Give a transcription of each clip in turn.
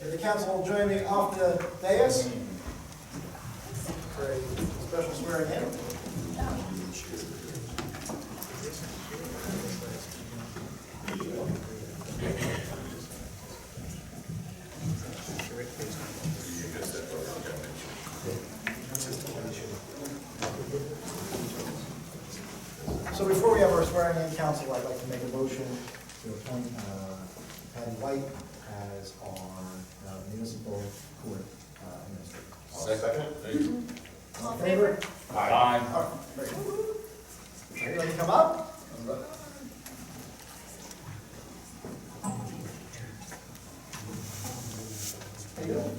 If the council will join me off the dais for a special swearing in. So before we have our swearing in, council, I'd like to make a motion to appoint Patty White as our municipal court administrator. Second. All in favor? Aye. All right, very good. Are you ready to come up? How you doing?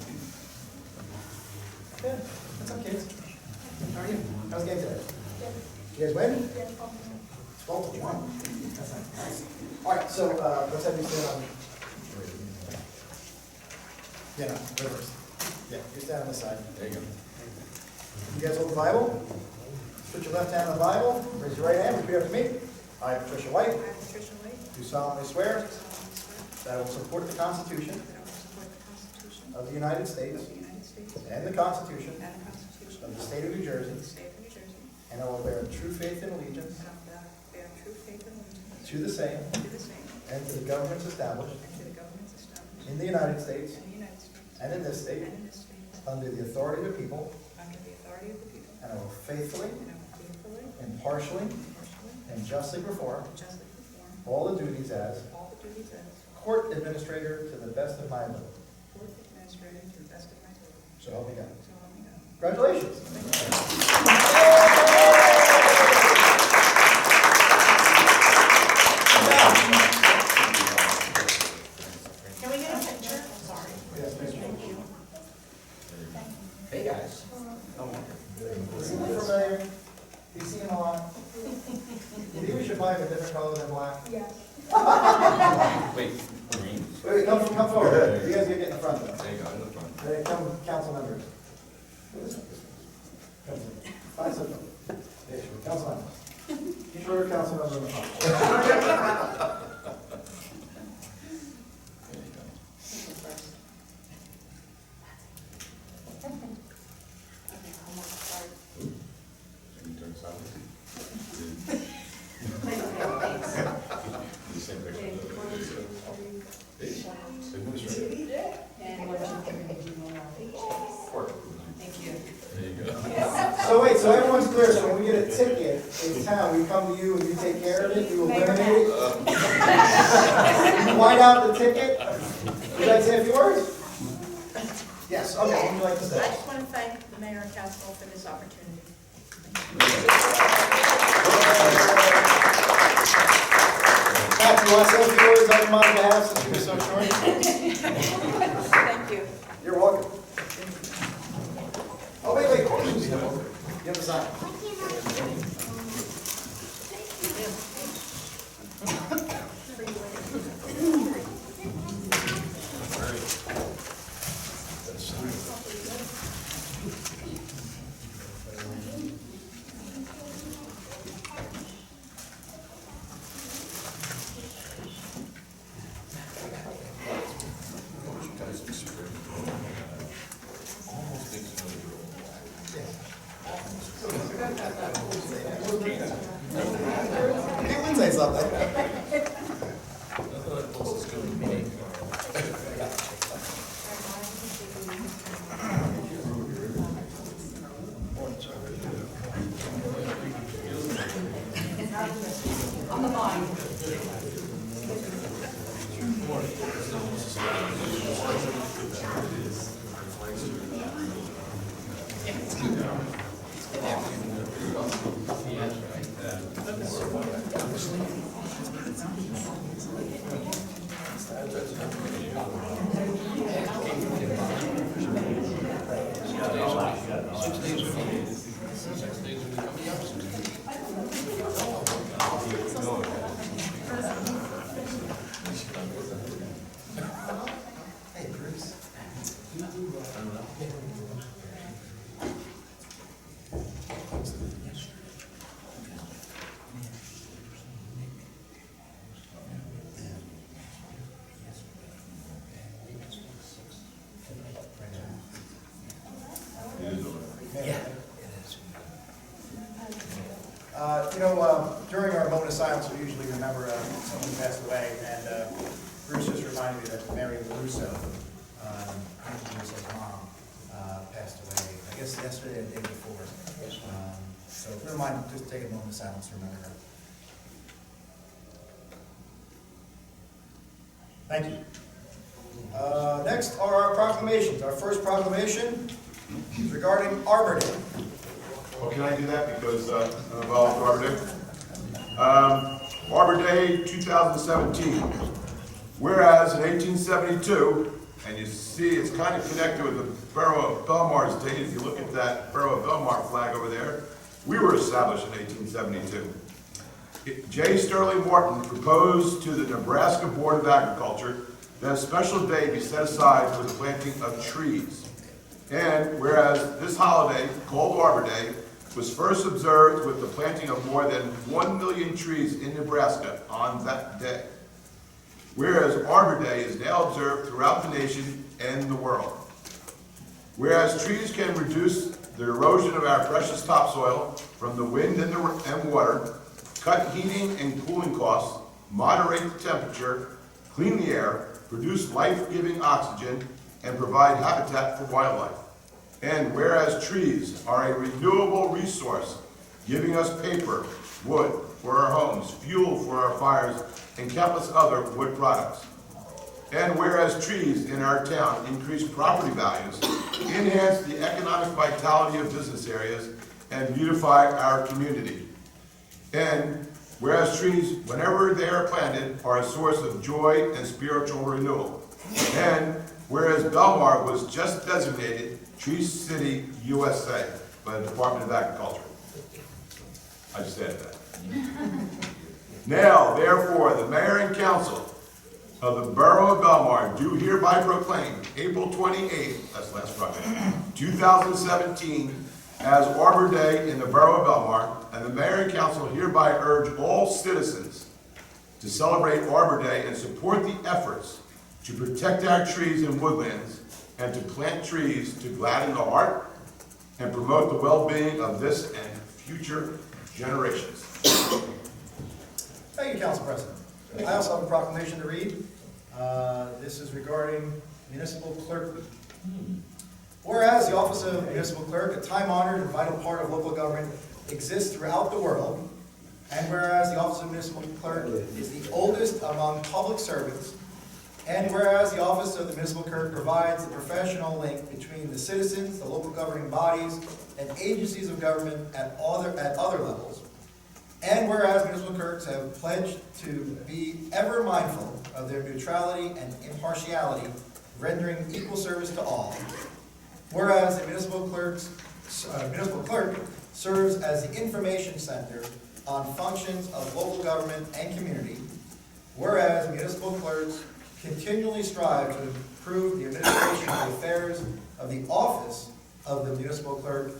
Good. What's up, kids? How are you? How's the game today? You guys win? 12-1. That's nice. All right, so let's have you stand on. Yeah, no, reverse. Yeah, you stand on this side. There you go. You guys hold the Bible. Put your left hand on the Bible. Raise your right hand. Repeat after me. I, Patricia White, I, Patricia White, do solemnly swear solemnly swear that I will support the Constitution that I will support the Constitution of the United States of the United States and the Constitution and the Constitution of the State of New Jersey, of the State of New Jersey, and I will bear true faith and allegiance and I will bear true faith and allegiance to the same to the same and to the governments established and to the governments established in the United States in the United States and in this state and in this state under the authority of the people, under the authority of the people, and I will faithfully, and I will faithfully, impartially, impartially, and justly perform and justly perform all the duties as all the duties as court administrator to the best of my ability. court administrator to the best of my ability. So help me God. So help me God. Congratulations. Can we get a picture? Sorry. Yes, Mr. Thank you. Hey, guys. Does he look familiar? You see him a lot? Maybe we should buy him a different color than black. Yes. Wait, green? Wait, come forward. You guys get in the front though. There you go, in the front. They come, council members. Find something. There you go, council members. Keep your council member in the front. There you go. Can you turn this out? The same picture. Administrator. Court. Thank you. There you go. So wait, so everyone's clear, so when we get a ticket in town, we come to you and you take care of it, you eliminate it? You white out the ticket? Would you like to say a few words? Yes, okay, what would you like to I say? just want to thank the mayor and council for this opportunity. Pat, you want to say a few words on my behalf since you were so short? Thank you. You're welcome. Oh, wait, you have to sign. You would say something. On the line. Hey, Bruce. moment of silence, we usually remember someone who passed away, and Bruce just reminded me that Mary LaRusso, Anthony Russo's mom, passed away, I guess yesterday or the day before. So if you don't mind, just take a moment of silence to remember her. Thank you. Next are our proclamations. Our first proclamation is regarding Arbor Day. Well, can I do that because I'm involved with Arbor Day? Arbor Day 2017. Whereas in 1872, and you see it's kind of connected with the Borough of Belmar's date, if you look at that Borough of Belmar flag over there, we were established in 1872. J. Sterling Morton proposed to the Nebraska Board of Agriculture that a special day be set aside for the planting of trees. And whereas this holiday, called Arbor Day, was first observed with the planting of more than 1 million trees in Nebraska on that day. Whereas Arbor Day is now observed throughout the nation and the world. Whereas trees can reduce the erosion of our precious topsoil from the wind and water, cut heating and cooling costs, moderate the temperature, clean the air, produce life-giving oxygen, and provide habitat for wildlife. And whereas trees are a renewable resource, giving us paper, wood for our homes, fuel for our fires, and countless other wood products. And whereas trees in our town increase property values, enhance the economic vitality of business areas, and beautify our community. And whereas trees, whenever they are planted, are a source of joy and spiritual renewal. And whereas Belmar was just designated Tree City, USA by the Department of Agriculture. I just added that. Now, therefore, the Mayor and Council of the Borough of Belmar do hereby proclaim April 28th, that's last Friday, 2017, as Arbor Day in the Borough of Belmar, and the Mayor and Council hereby urge all citizens to celebrate Arbor Day and support the efforts to protect our trees and woodlands and to plant trees to gladden the heart and promote the well-being of this and future generations. Thank you, Council President. I also have a proclamation to read. This is regarding Municipal Clerk Week. Whereas the office of Municipal Clerk, a time-honored and vital part of local government, exists throughout the world, and whereas the office of Municipal Clerk is the oldest among public servants, and whereas the office of the Municipal Clerk provides the professional link between the citizens, the local governing bodies, and agencies of government at other levels, and whereas municipal clerks have pledged to be ever mindful of their neutrality and impartiality, rendering equal service to all. Whereas the municipal clerk serves as the information center on functions of local government and community. Whereas municipal clerks continually strive to improve the administration of the affairs of the office of the municipal clerk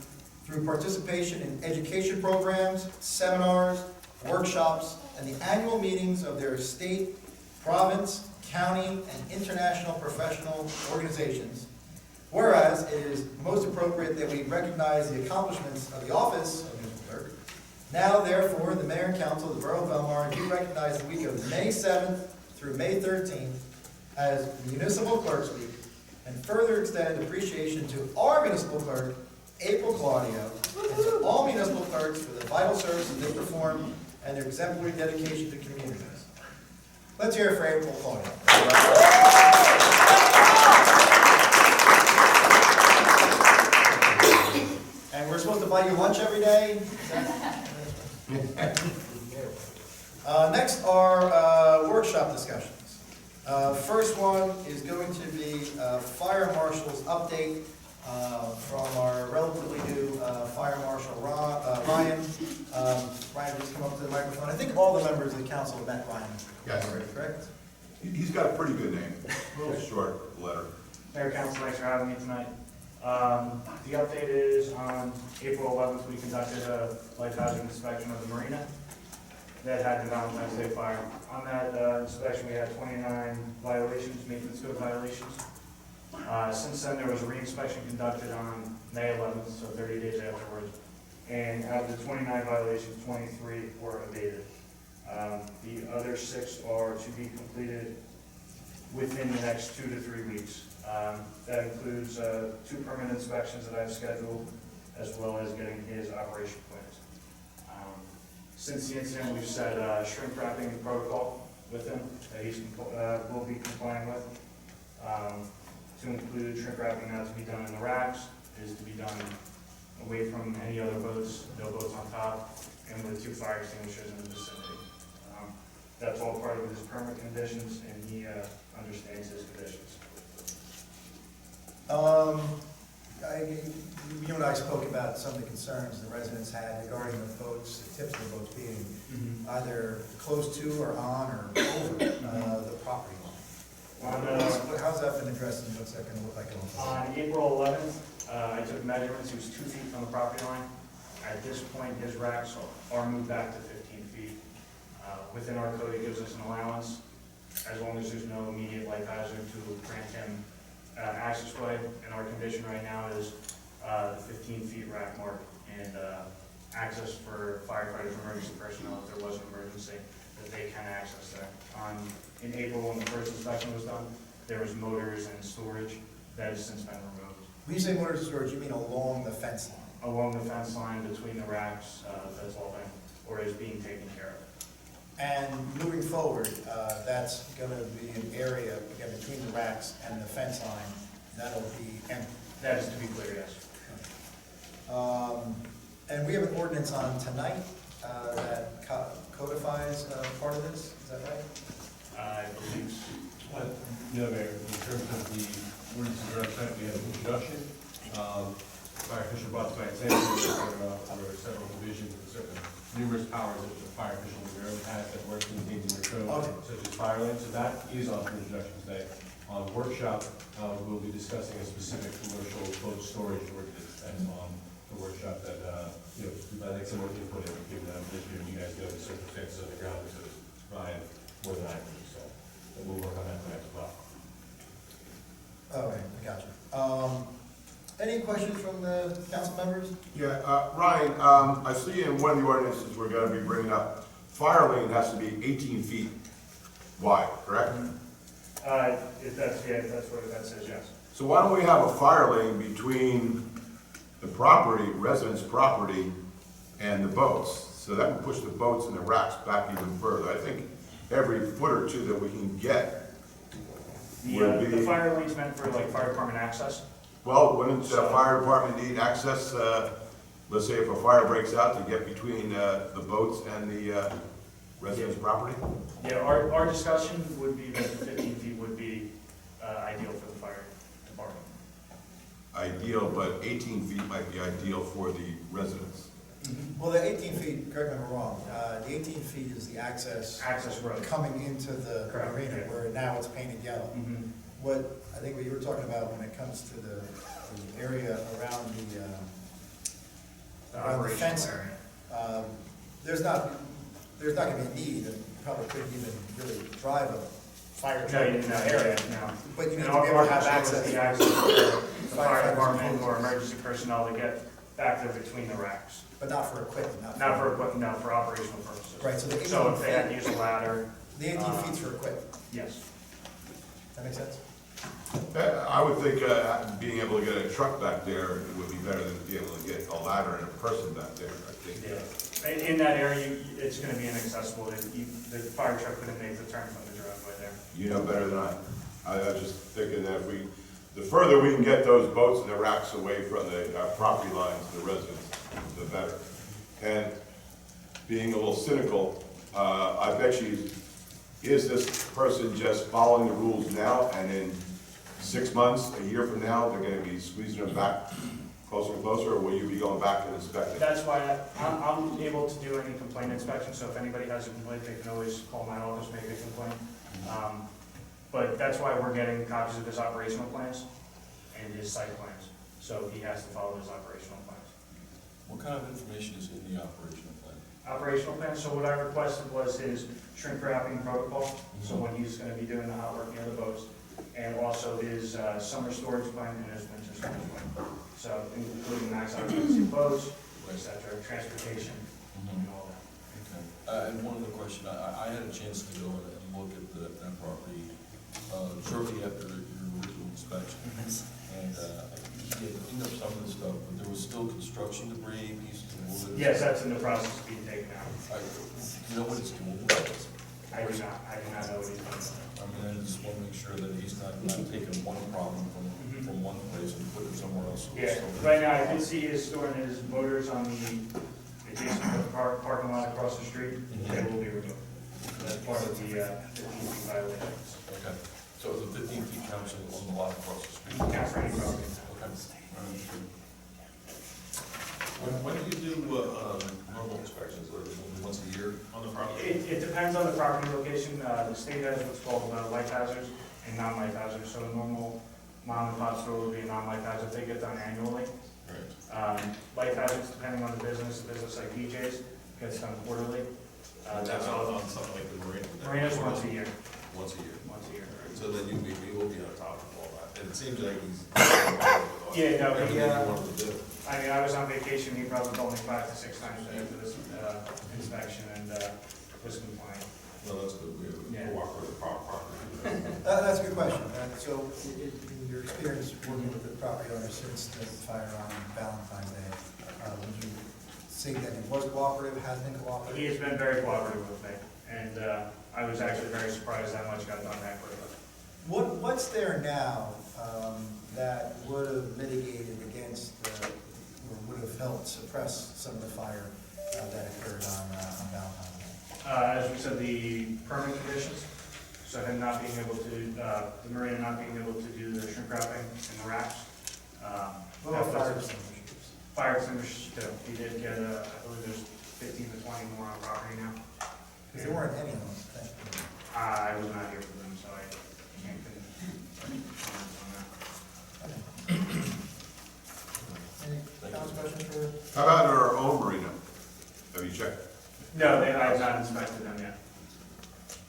through participation in education programs, seminars, workshops, and the annual meetings of their state, province, county, and international professional organizations. Whereas it is most appropriate that we recognize the accomplishments of the office of municipal clerk. Now, therefore, the Mayor and Council of the Borough of Belmar do recognize the week of May 7th through May 13th as Municipal Clerks Week, and further extend appreciation to our municipal clerk, April Claudio, and to all municipal clerks for the vital services they perform and their exemplary dedication to communities. Let's hear it for April Claudio. And we're supposed to buy you lunch every day? Next are workshop discussions. First one is going to be Fire Marshal's update from our relatively new Fire Marshal Ryan. Ryan, just come up to the microphone. I think all the members of the council have met Ryan. Yes. Already, correct? He's got a pretty good name, a little short letter. Mayor, Council, thanks for having me tonight. The update is on April 11th, we conducted a life hazard inspection of the marina that had the Valentine's Day fire. On that inspection, we had 29 violations, maintenance code violations. Since then, there was a re-inspection conducted on May 11th, so 30 days afterwards. And out of the 29 violations, 23 were abated. The other 6 are to be completed within the next 2 to 3 weeks. That includes 2 permanent inspections that I've scheduled, as well as getting his operation plans. Since the incident, we've set shrink wrapping protocol with him that he's will be complying with. To include shrink wrapping not to be done in the racks, is to be done away from any other boats, no boats on top, and with 2 fire extinguishers in the vicinity. That's all part of his permit conditions, and he understands his conditions. You and I spoke about some of the concerns the residents had regarding the boats, the tips of the boats being either close to or on or over the property line. How's that been addressed and what's that going to look like going forward? On April 11th, I took measurements. He was 2 feet from the property line. At this point, his racks are moved back to 15 feet. Within our code, it gives us an allowance, as long as there's no immediate life hazard, to grant him access way. And our condition right now is the 15 feet rack mark and access for firefighters, emergency personnel, if there was an emergency, that they can access there. In April, when the first inspection was done, there was motors and storage that has since been removed. When you say motors and storage, you mean along the fence line? Along the fence line between the racks, that's all been, or is being taken care of. And moving forward, that's going to be an area, again, between the racks and the fence line, that'll be empty. That is to be clear, yes. And we have an ordinance on tonight that codifies part of this, is that right? I believe so. No, Mayor, in terms of the ordinance direction, we have an introduction. Fire official brought to my attention that there are several provisions and certain numerous powers that the fire official rarely has that weren't contained in your code, Okay. such as fire lane. So that is on the introduction today. On workshop, we'll be discussing a specific commercial boat storage ordinance that's on the workshop that, I think some more input in, given that this year, you guys know the circumstances of the ground, so Ryan more than I do, so we'll work on that tonight as well. Okay, I got you. Any questions from the council members? Yeah, Ryan, I see in one of the ordinances we're gonna be bringing up, fire lane has to be 18 feet wide, correct? That's what that says, yes. So why don't we have a fire lane between the property, residence property, and the boats? So that would push the boats and the racks back even further. I think every foot or two that we can get would be. The fire lane's meant for like fire department access. Well, wouldn't the fire department need access, let's say if a fire breaks out, to get between the boats and the residence property? Yeah, our discussion would be that the 15 feet would be ideal for the fire department. Ideal, but 18 feet might be ideal for the residents. Well, the 18 feet, correct me if I'm wrong, the 18 feet is the access Access road. coming into the Correct, arena, yeah. where now it's painted yellow. Mhm. What, I think what you were talking about when it comes to the area around The around the operational fencing, area. there's not gonna be a need, and you probably couldn't even really drive a fire No, truck you in didn't that know, area. no. But you need And to be able to have our concern access. was the access for the fire Firefighters department and or police. emergency personnel to get back there between the racks. But not for equipment, Not for equipment, no, for operational purposes. Right, so the 18 So if they had to feet, use a ladder, the 18 feet's for equipment, yes. that make sense? I would think being able to get a truck back there would be better than being able to get a ladder and a person back there, I think. Yeah. In that area, it's gonna be inaccessible. The fire truck couldn't make the turn from the driveway there. You know better than I was just thinking that if the further we can get those boats and the racks away from the property lines, the residents, the better. And being a little cynical, I bet you, is this person just following the rules now, and in 6 months, a year from now, they're gonna be squeezing them back closer and closer, or will you be going back and inspecting? That's why I'm able to do any complaint inspection, so if anybody has a complaint, they can always call my office, make a complaint. But that's why we're getting copies of his operational plans and his site plans, so he has to follow his operational plans. What kind of information is in the operational plan? Operational plans, so what I requested was his shrink wrapping protocol, so when he's gonna be doing the hot work near the boats, and also his summer storage plan and his winter storage plan. So including max occupancy boats, et cetera, transportation, and all that. Okay. And one other question, I had a chance to go and look at that property, shortly after your original inspection. And, he had cleaned up some of the stuff, but there was still construction debris, pieces of wood. Yes, that's in the process of being taken out. You know what it's doing? I do not know what he's done. I mean, I just wanna make sure that he's not taking one problem from one place and putting it somewhere else. Yeah, right now, I did see he is storing his motors on the adjacent to the parking lot across the street. They will be removed. So that's part of the 15 feet violations. Okay, so it was a 15 feet count on the lot across the street? Yeah, for any property. Okay. When do you do, normal inspections, or once a year on the property? It depends on the property location. The state has what's called life hazards and non-life hazards. So a normal mom and pop store would be a non-life hazard. They get done annually. Right. Life hazards, depending on the business like DJs, gets done quarterly. That's on something like the marina? Marinas once a year. Once a year. Once a year. So then you will be on top of all that, and it seems like he's. Yeah, no, everything he, he wanted to do. I mean, I was on vacation. He probably told me 5 to 6 times after this inspection and was compliant. Well, that's good, we Yeah. cooperate with the property. That's a good question. So in your experience working with the property owner since the fire on Valentine's Day, would you say that he was cooperative, has been cooperative? He has been very cooperative with me, and I was actually very surprised how much got done that quickly. What's there now that would have mitigated against, or would have helped suppress some of the fire that occurred on Valentine's Day? As we said, the permit conditions, so him not being able to, the marina not being able to do the shrink wrapping and the wraps. What about fire extinguishers? Fire extinguishers too. He did get, I believe there's 15 to 20 more on property now. Because there weren't any of them, thank you. I was not here for them, so I can't comment on that. Any comments, questions for? How about our own marina? Have you checked? No, I have not inspected them yet.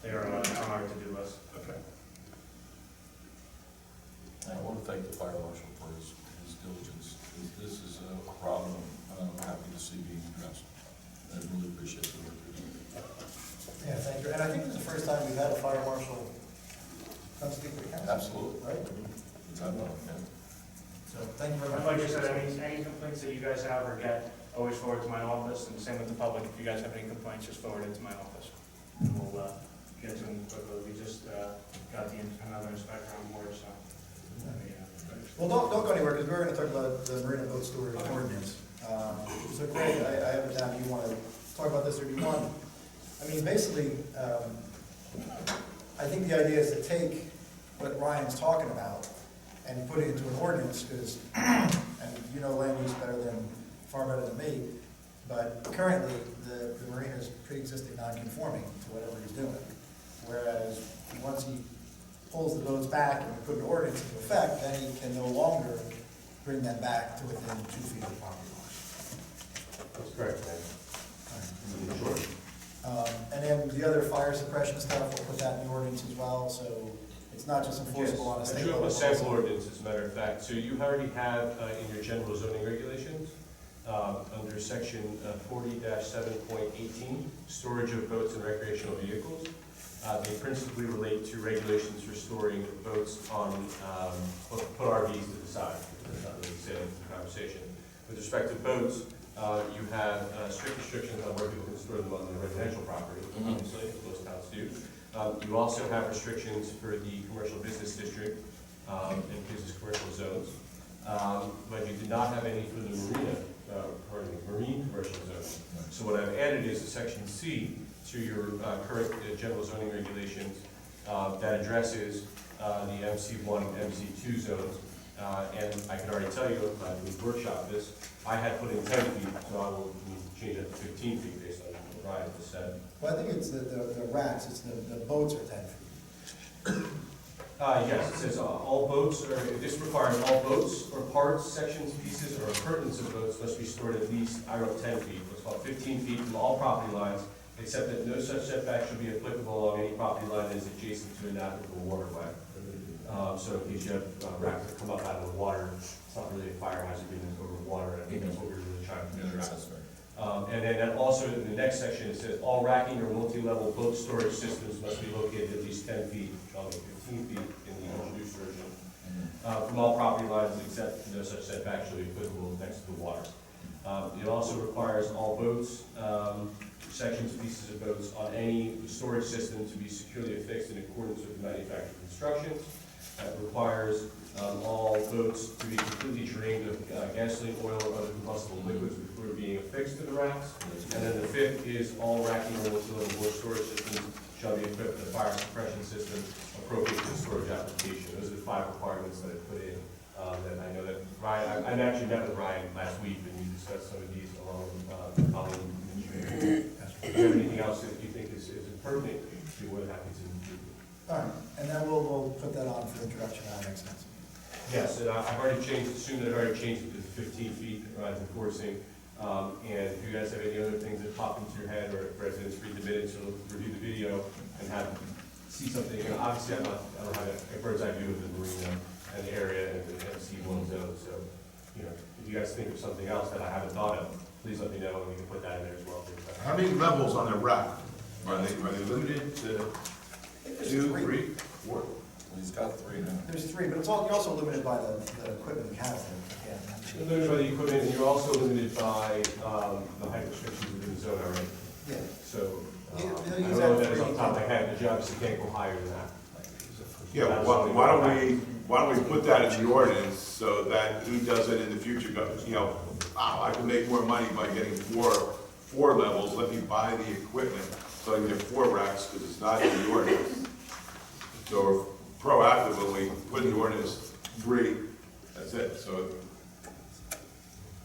They are on our to-do list. Okay. I want to thank the fire marshal for his diligence. This is a problem I'm happy to see being addressed. I really appreciate the work you're doing. Yeah, thank you. And I think this is the first time we've had a fire marshal come speak to the council. Absolutely. Right? It's happening, yeah. So thank you very much. Like I said, any complaints that you guys have or get, always forward to my office, and same with the public. If you guys have any complaints, just forward it to my office. And we'll get to them quickly. We just got another inspector on board, so. Well, don't go anywhere, because we're going to talk about the marina boat storage ordinance. So Greg, I have it down. Do you want to talk about this, or do you want? I mean, basically, I think the idea is to take what Ryan's talking about and put it into an ordinance, because, and you know land use far better than me, but currently the marina is pre-existing non-conforming to whatever he's doing. Whereas once he pulls the boats back and we put an ordinance into effect, then he can no longer bring them back to within 2 feet of the property line. That's correct, Sure. And then the other fire suppression stuff, we'll put that in the ordinance as well, so it's not just enforceable on a Yes, state I drew up level. a sample ordinance, as a matter of fact. So you already have in your general zoning regulations, under section 40-7.18, storage of boats and recreational vehicles. They principally relate to regulations for storing boats on, put RVs to the side, that's not really salient to the conversation. With respect to boats, you have strict restrictions on where people can store them on the residential property, obviously, as most towns do. You also have restrictions for the commercial business district and business commercial zones. But you do not have any for the marine commercial zones. So what I've added is a section C to your current general zoning regulations that addresses the MC1 and MC2 zones. And I can already tell you, if I would workshop this, I had put in 10 feet, so I will change it to 15 feet based on what Ryan just said. Well, I think it's the racks, it's the boats are 10 feet. Yes, it says all boats, or this requires all boats or parts, sections, pieces, or appurtenance of boats must be stored at least, I wrote 10 feet, what's called 15 feet from all property lines, except that no such setback should be applicable along any property line that is adjacent to a navigable waterway. So in case you have racks that come up out of the water, it's not really a fire hazard being over water, and I think that's what we're really trying to address. And then that also in the next section, it says, all racking or multi-level boat storage systems must be located at least 10 feet, shall be 15 feet in the introduced version, from all property lines except no such setback shall be applicable next to the water. It also requires all boats, sections, pieces of boats on any storage system to be securely affixed in accordance with the manufacturer's instructions. It requires all boats to be completely drained of gasoline, oil, or other combustible liquids before being affixed to the racks. And then the fifth is all racking or multi-level boat storage systems shall be equipped with a fire suppression system appropriate to the storage application. Those are the 5 requirements that I put in. That I know that Ryan, I actually met with Ryan last week and we discussed some of these along with Colleen. Do you have anything else that you think is pertinent to what happens in the future? All right, and then we'll put that on for introduction at our next council. Yes, and I've already changed, assumed that I've already changed it to 15 feet as enforcing. And if you guys have any other things that pop into your head, or if residents read the minutes or review the video and see something, and obviously I don't have a bird's eye view of the marina and the area and the C1 zone. So, you know, if you guys think of something else that I haven't thought of, please let me know and we can put that in there as well. How many levels on the rack? Are they limited to There's 2, 3. 3, 4? Well, he's got 3 now. There's 3, but you're also limited by the equipment we have there. You're limited by the equipment, and you're also limited by the height restrictions within the zone already. Yeah. So, I You- don't you use know that that off the top of my for- head, but you obviously can't go higher than that. Yeah, why don't we put that in the ordinance so that he does it in the future, goes, you know, wow, I can make more money by getting four levels, let me buy the equipment, so I can get 4 racks, because it's not in the ordinance. So proactive, when we put in the ordinance 3, that's it, so,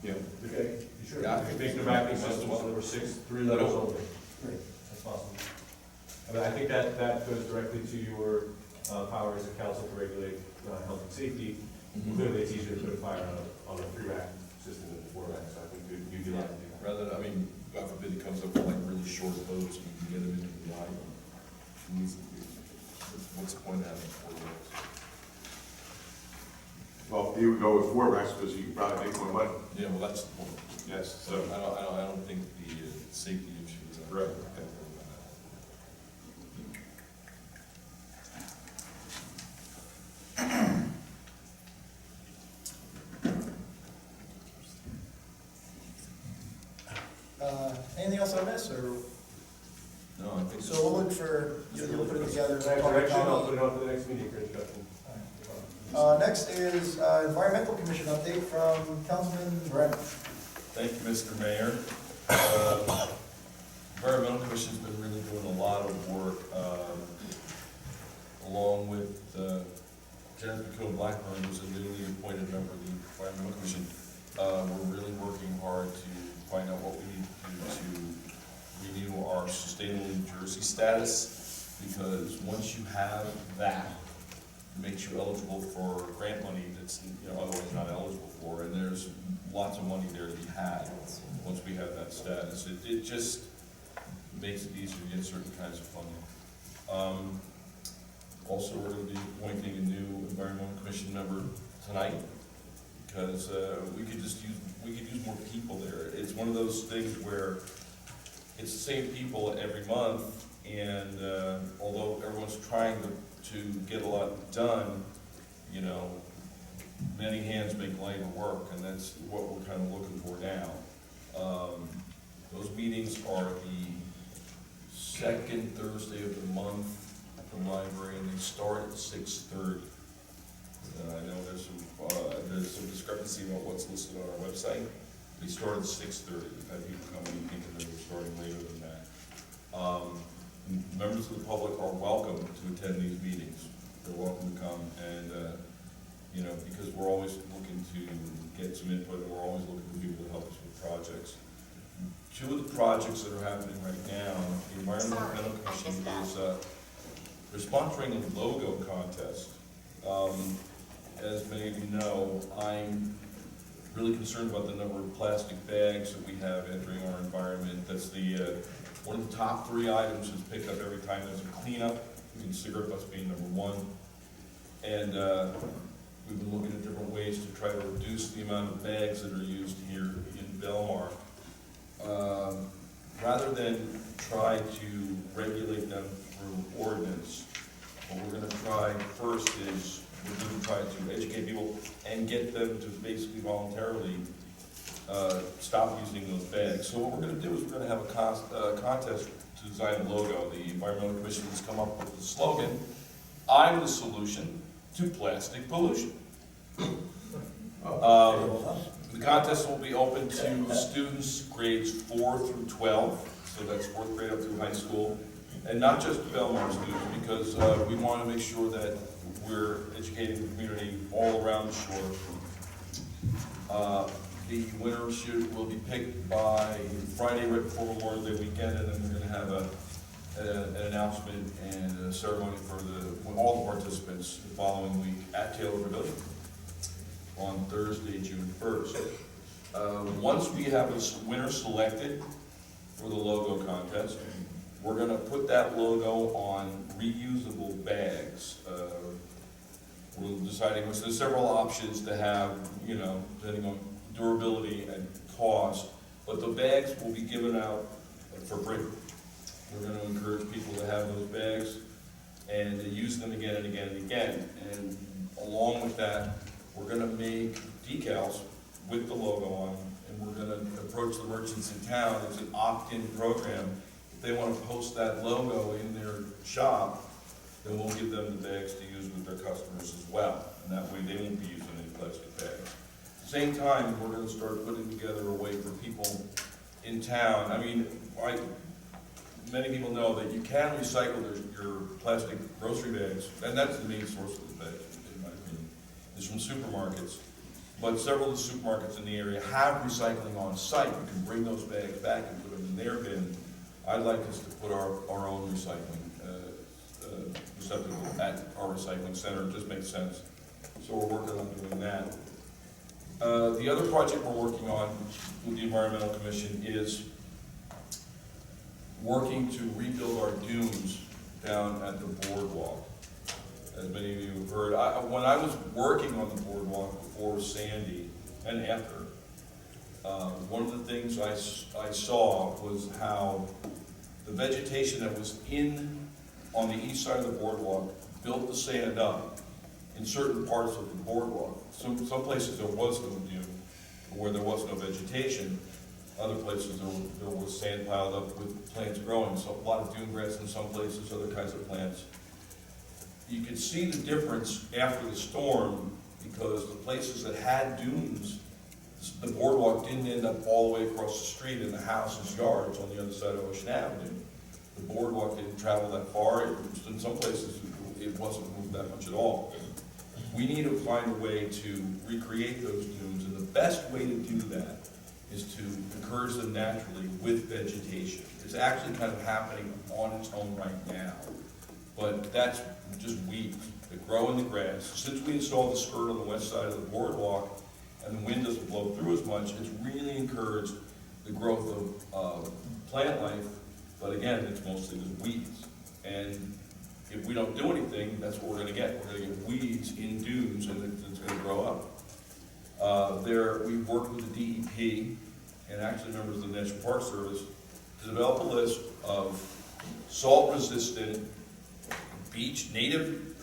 yeah. Okay, you sure? Yeah. You can make the racking system on number 6, 3 levels only. Great. That's possible. I mean, I think that goes directly to your power as a council to regulate health and safety. Clearly, it's easier to put a fire on a 3-rack system than a 4-rack, so I think you'd be allowed to do that. Rather, I mean, God forbid he comes up with like really short boats, we can get him into the line. What's the point of having 4 boats? Well, he would go with 4 racks, because he could probably make more money. Yeah, well, that's the point. Yes, So so, I don't think the safety issue is. Right. Anything else I missed, or, No, I think. so we'll look for, you'll put it together. Next direction, I'll put it on for the next meeting for introduction. Next is environmental commission update from Councilman Brennan. Thank you, Mr. Mayor. Environmental Commission's been really doing a lot of work, along with Janet McCone-Blackburn, who's a newly appointed member of the Environmental Commission. We're really working hard to find out what we need to do to renew our Sustainable New Jersey status, because once you have that, it makes you eligible for grant money that's, otherwise not eligible for, and there's lots of money there to be had once we have that status. It just makes it easier to get certain kinds of funding. Also, we're going to be appointing a new Environmental Commission member tonight, because we could use more people there. It's one of those things where it's the same people every month, and although everyone's trying to get a lot done, many hands make lighter work, and that's what we're kind of looking for now. Those meetings are the second Thursday of the month at the library, and they start at 6:30. I know there's some discrepancy about what's listed on our website. They start at 6:30. We've had people come in thinking they were starting later than that. Members of the public are welcome to attend these meetings. They're welcome to come, and because we're always looking to get some input, and we're always looking for people to help us with projects. 2 of the projects that are happening right now, the Environmental Commission is they're sponsoring a logo contest. As many of you know, I'm really concerned about the number of plastic bags that we have entering our environment. That's one of the top 3 items is picked up every time there's a cleanup, and cigarette butts being number 1. And we've been looking at different ways to try to reduce the amount of bags that are used here in Belmar. rather than try to regulate them through ordinance, what we're gonna try first is, we're gonna try to educate people and get them to basically voluntarily stop using those bags. So what we're gonna do is we're gonna have a contest to design a logo. The Environmental Commission has come up with the slogan, "I'm the solution to plastic pollution." The contest will be open to students grades 4 through 12, so that's 4th grade up through high school, and not just Belmar students, because we want to make sure that we're educating the community all around the shore. The winner will be picked by Friday right before Memorial Day weekend, and then we're going to have an announcement and a ceremony for all the participants the following week at Taylor Pavilion on Thursday, June 1st. Once we have a winner selected for the logo contest, we're going to put that logo on reusable bags. We're deciding, which there's several options to have, you know, depending on durability and cost, but the bags will be given out for free. We're going to encourage people to have those bags and to use them again and again and again. And along with that, we're going to make decals with the logo on, and we're going to approach the merchants in town. It's an opt-in program. If they want to post that logo in their shop, then we'll give them the bags to use with their customers as well. And that way they won't be using any plastic bags. At the same time, we're going to start putting together a way for people in town. I mean, many people know that you can recycle your plastic grocery bags, and that's the main source of the bags, in my opinion, is from supermarkets. But several of the supermarkets in the area have recycling on site. You can bring those bags back and put them in their bin. I'd like us to put our own recycling receptacle at our recycling center. It just makes sense. So we're working on doing that. The other project we're working on with the Environmental Commission is working to rebuild our dunes down at the boardwalk. As many of you have heard, when I was working on the boardwalk before Sandy and after, one of the things I saw was how the vegetation that was on the east side of the boardwalk built the sand up in certain parts of the boardwalk. Some places there was no dune, where there was no vegetation. Other places there was sand piled up with plants growing. So a lot of dune grass in some places, other kinds of plants. You could see the difference after the storm because the places that had dunes, the boardwalk didn't end up all the way across the street in the houses' yards on the other side of Ocean Avenue. The boardwalk didn't travel that far. In some places, it wasn't moved that much at all. We need to find a way to recreate those dunes, and the best way to do that is to encourage them naturally with vegetation. It's actually kind of happening on its own right now, but that's just weeds that grow in the grass. Since we installed the skirt on the west side of the boardwalk and the wind doesn't blow through as much, it's really encouraged the growth of plant life, but again, it's mostly just weeds. And if we don't do anything, that's what we're gonna get. We're gonna get weeds in dunes and it's gonna grow up. We've worked with the DEP and actually members of the National Park Service to develop a list of salt-resistant beach, native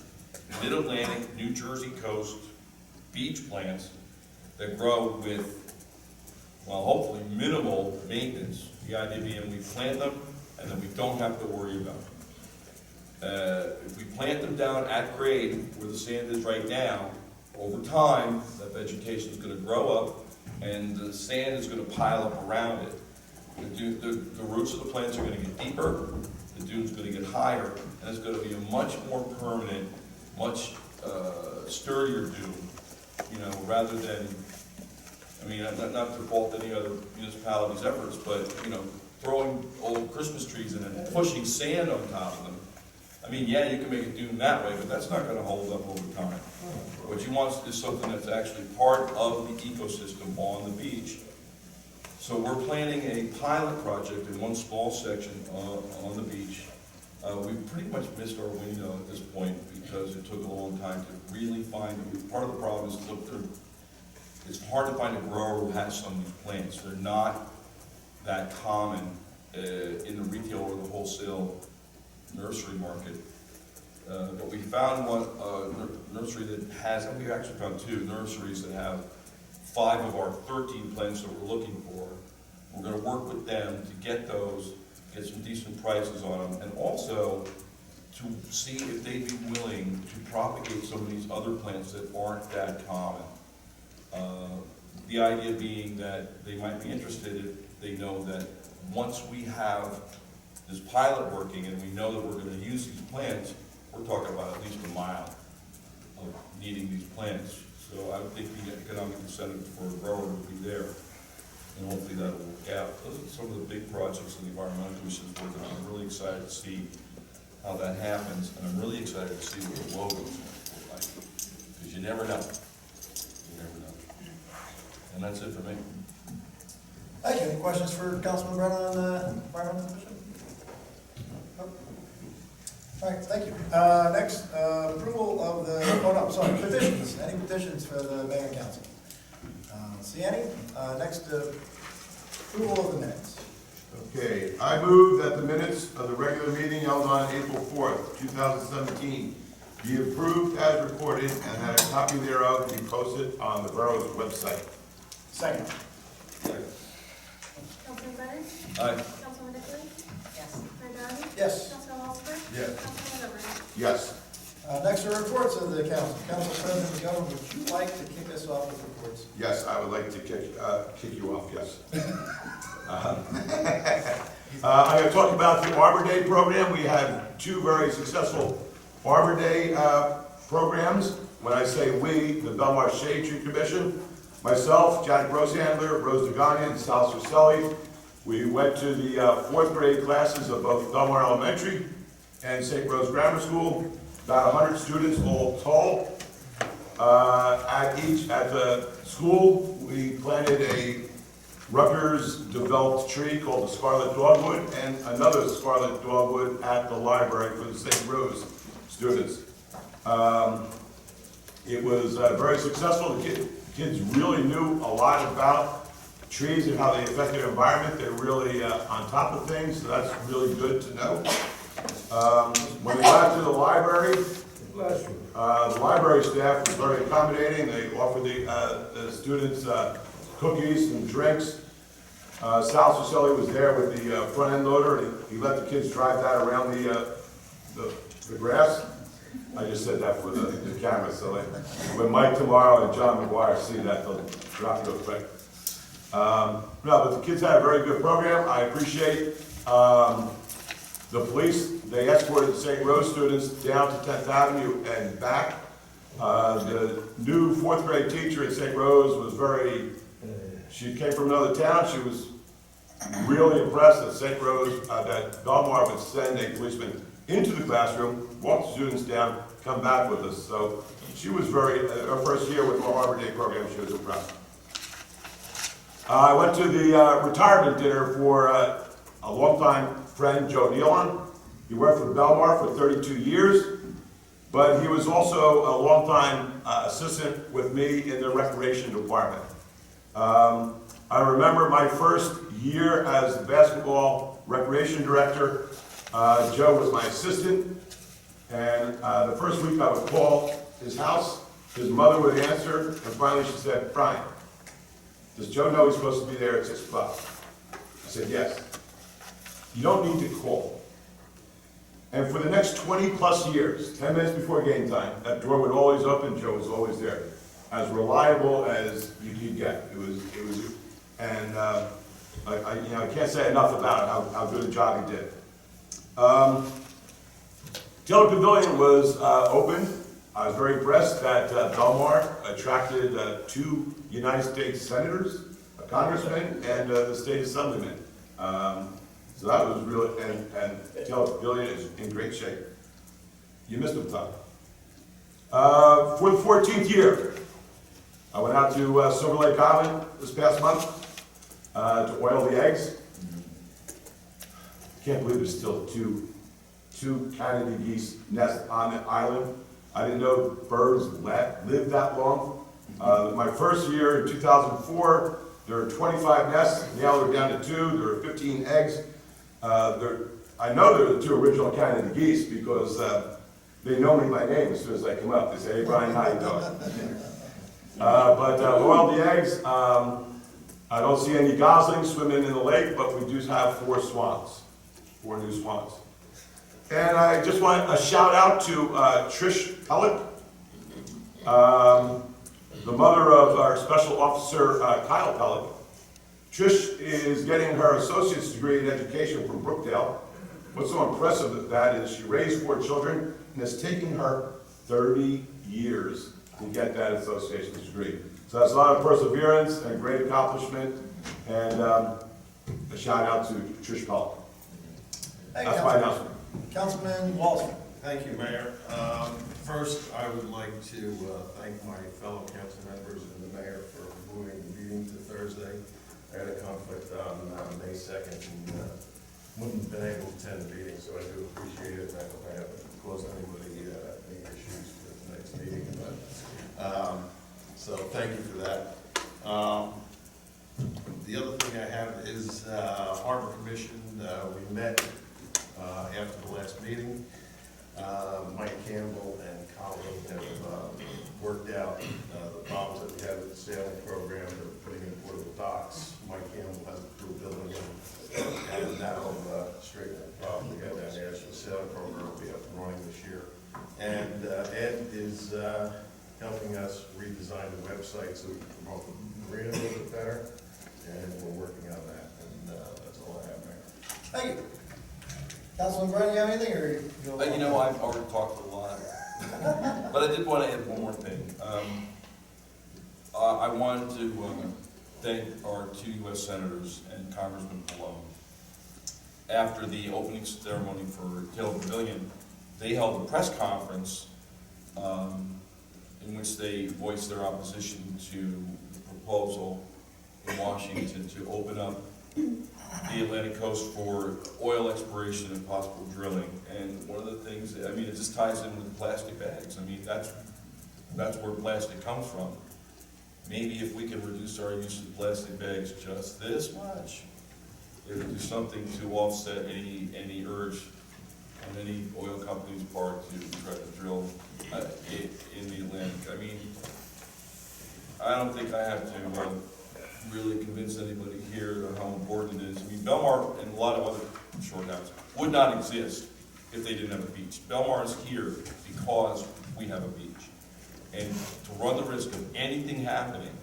mid-Atlantic, New Jersey coast beach plants that grow with, well, hopefully minimal maintenance. The idea being we plant them and then we don't have to worry about them. If we plant them down at grade where the sand is right now, over time, that vegetation is going to grow up and the sand is going to pile up around it. The roots of the plants are going to get deeper, the dune's going to get higher, and it's going to be a much more permanent, much sturdier dune, you know, rather than, I mean, not to fault any other municipalities' efforts, but, you know, throwing old Christmas trees in and pushing sand on top of them. I mean, yeah, you can make a dune that way, but that's not going to hold up over time. What you want is something that's actually part of the ecosystem on the beach. So we're planning a pilot project in one small section on the beach. We've pretty much missed our window at this point because it took a long time to really find, part of the problem is, look, it's hard to find a grower who has some of these plants. They're not that common in the retail or the wholesale nursery market. But we found one nursery that has, and we actually found 2 nurseries that have 5 of our 13 plants that we're looking for. We're going to work with them to get those, get some decent prices on them, and also to see if they'd be willing to propagate some of these other plants that aren't that common. The idea being that they might be interested if they know that once we have this pilot working and we know that we're going to use these plants, we're talking about at least a mile of needing these plants. So I would think the economic incentive for a grower would be there, and hopefully that'll work out. Those are some of the big projects in the Environmental Commission's working on. I'm really excited to see how that happens, and I'm really excited to see what the logo's going to look like, because you never know. You never know. And that's it for me. Thank you. Any questions for Councilman Brennan on the Environmental Commission? Nope. All right, thank you. Next, approval of the, oh no, sorry, petitions. Any petitions for the mayor and council? See any? Next, approval of the minutes. Okay, I move that the minutes of the regular meeting held on April 4th, 2017 be approved as recorded and that a copy thereof be posted on the borough's website. Second. Councilman Brennan? Aye. Councilwoman Nicholas? Yes. Mayor Downey? Yes. Councilman Osmer? Yes. Councilman Rivers? Yes. Next are reports of the council. Council President McGovern, would you like to kick us off with reports? Yes, I would like to kick you off, yes. I'm going to talk about the Arbor Day program. We had 2 very successful Arbor Day programs. When I say we, the Belmar Shade Tree Commission, myself, Jack Rosehandler, Rose DeGania, and Sal Cercelli, we went to the 4th grade classes of both Belmar Elementary and St. Rose Grammar School. About 100 students all told. At the school, we planted a Rutgers-developed tree called the Scarlet Dogwood and another Scarlet Dogwood at the library for the St. Rose students. It was very successful. The kids really knew a lot about trees and how they affect their environment. They're really on top of things, so that's really good to know. When we got to the library, the library staff was very accommodating. They offered the students cookies and drinks. Sal Cercelli was there with the front end loader, and he let the kids drive that around the grass. I just said that for the camera, so when Mike tomorrow and John McGuire see that, they'll drop real quick. No, but the kids had a very good program. I appreciate the police. They escorted St. Rose students down to 10th Avenue and back. The new 4th grade teacher at St. Rose was she came from another town. She was really impressed that St. Rose, that Belmar would send a policeman into the classroom, walk the students down, come back with us. So she was her first year with our Arbor Day program, she was impressed. I went to the retirement dinner for a longtime friend, Joe Nealon. He worked for Belmar for 32 years, but he was also a longtime assistant with me in the recreation department. I remember my first year as the basketball recreation director. Joe was my assistant, and the first week I would call his house, his mother would answer, and finally she said, "Brian, does Joe know he's supposed to be there at 6 o'clock?" I said, "Yes." "You don't need to call." And for the next 20 plus years, 10 minutes before game time, that door would always open, Joe was always there. As reliable as you could get. It was, and I can't say enough about how good a job he did. Taylor Pavilion was open. I was very impressed that Belmar attracted 2 United States senators, a congressman, and the state assemblyman. So that was really, and Taylor Pavilion is in great shape. You missed him, Tom. For the 14th year, I went out to Silver Lake Island this past month to oil the eggs. Can't believe there's still two Canada geese nests on the island. I didn't know birds lived that long. My first year in 2004, There are 25 nests, now they're down to 2, there are 15 eggs. I know they're the 2 original Canada geese because they know me by name as soon as I come up. They say, "Hey Brian, how you doing?" Boiled the eggs. I don't see any goslings swimming in the lake, but we do have 4 swans, 4 new swans. And I just want a shout out to Trish Pellick, the mother of our special officer Kyle Pellick. Trish is getting her associate's degree in education from Brookdale. What's so impressive with that is she raised 4 children, and it's taken her 30 years to get that associate's degree. So that's a lot of perseverance and great accomplishment, and a shout out to Trish Pellick. That's my announcement. Councilman Walsh. Thank you, Mayor. First, I would like to thank my fellow council members and the mayor for moving the meeting to Thursday. I had a conflict on May 2nd and wouldn't have been able to attend the meeting, so I do appreciate it. I hope I haven't caused anybody any issues with the next meeting. So thank you for that. The other thing I have is Harbor Commission. We met after the last meeting. Mike Campbell and Colin have worked out the problems that we had with the sailing program. They're putting in portable docks. Mike Campbell has approved building them, and that'll straighten the problem we had down there. So the sailing program will be up and running this year. And Ed is helping us redesign the website so we can promote the marina a little bit better, and we're working on that. And that's all I have, Mayor. Thank you. Councilman Brown, you have anything, or? You know, I've already talked a lot, but I did want to add one more thing. I wanted to thank our 2 U.S. senators and Congressman Malone. After the opening ceremony for Taylor Pavilion, they held a press conference in which they voiced their opposition to the proposal in Washington to open up the Atlantic coast for oil exploration and possible drilling. And one of the things, I mean, it just ties in with the plastic bags. I mean, that's where plastic comes from. Maybe if we can reduce our use of plastic bags just this much, it would do something to offset any urge on any oil company's part to try to drill in the Atlantic. I mean, I don't think I have to really convince anybody here how important it is. I mean, Belmar and a lot of other shore towns would not exist if they didn't have a beach. Belmar is here because we have a beach. And to run the risk of anything happening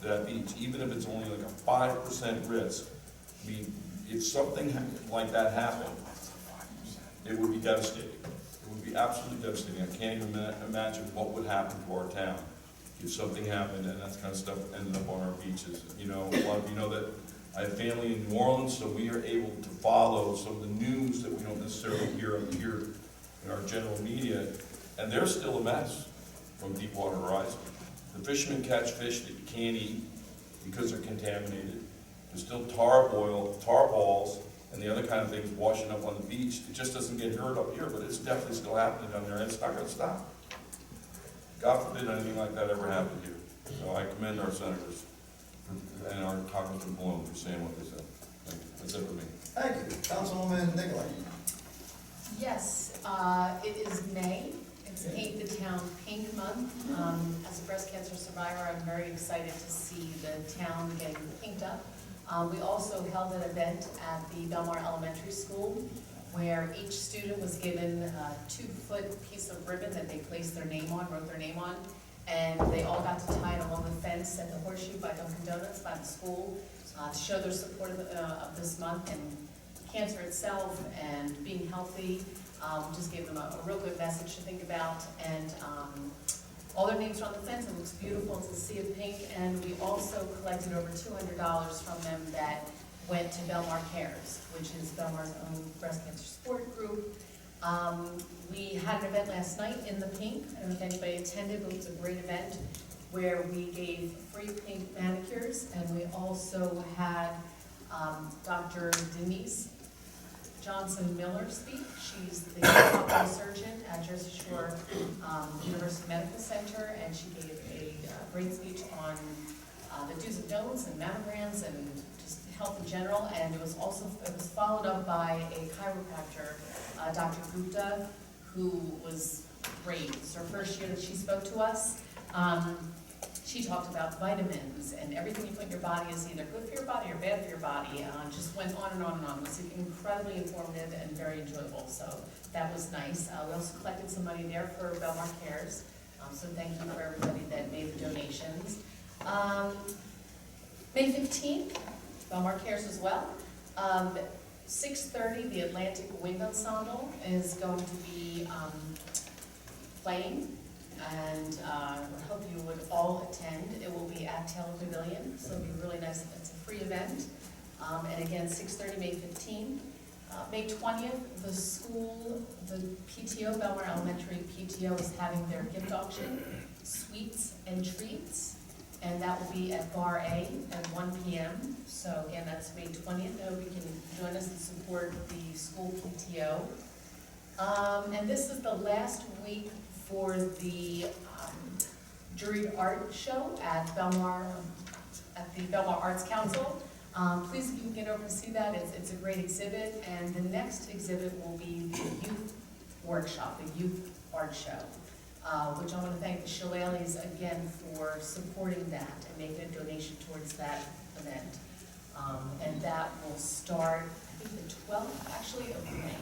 to that beach, even if it's only like a 5% risk, I mean, if something like that happened, it would be devastating. It would be absolutely devastating. I can't even imagine what would happen to our town if something happened and that kind of stuff ended up on our beaches. You know, a lot of you know that I have family in New Orleans, so we are able to follow some of the news that we don't necessarily hear up here in our general media, and they're still a mess from Deepwater Horizon. The fishermen catch fish that you can't eat because they're contaminated. There's still tar balls, and the other kind of things washing up on the beach. It just doesn't get heard up here, but it's definitely still happening down there, and it's not going to stop. God forbid anything like that ever happened here. So I commend our senators and our Congressman Malone for saying what they said. Thank you. That's it for me. Thank you. Councilwoman Nicolay. Yes, it is May. It's Paint the Town Pink Month. As a breast cancer survivor, I'm very excited to see the town getting pinked up. We also held an event at the Belmar Elementary School where each student was given a 2-foot piece of ribbon that they placed their name on, wrote their name on, and they all got to tie it along the fence at the Horseshoe by Dunkin' Donuts by the school to show their support of this month and cancer itself and being healthy. Just gave them a real good message to think about, and all their names are on the fence. It looks beautiful. It's a sea of pink, and we also collected over $200 from them that went to Belmar Cares, which is Belmar's own breast cancer support group. We had an event last night in the pink. I don't know if anybody attended, but it was a great event where we gave free pink manicures, and we also had Dr. Denise Johnson Miller speak. She's the ocular surgeon at Jersey Shore University Medical Center, and she gave a great speech on the do's and don'ts and mammograms and just health in general. And it was followed up by a chiropractor, Dr. Gupta, who was great. It was her first year that she spoke to us. She talked about vitamins and everything you put in your body is either good for your body or bad for your body. Just went on and on and on. It was incredibly informative and very enjoyable, so that was nice. We also collected some money there for Belmar Cares, so thank you for everybody that made the donations. May 15th, Belmar Cares as well. 6:30, the Atlantic Wind Ensemble is going to be playing. And I hope you would all attend. It will be at Taylor Pavilion, so it'll be really nice. It's a free event. And again, 6:30, May 15th. May 20th, the PTO, Belmar Elementary PTO, is having their gift auction, Sweets and Treats, and that will be at Bar A at 1 p.m. So again, that's May 20th. I hope you can join us and support the school PTO. And this is the last week for the juried art show at the Belmar Arts Council. Please, if you can get over to see that, it's a great exhibit. And the next exhibit will be the youth workshop, the youth art show, which I want to thank the Shillelaghs again for supporting that and making a donation towards that event. And that will start, I think, the 12th, actually, of May.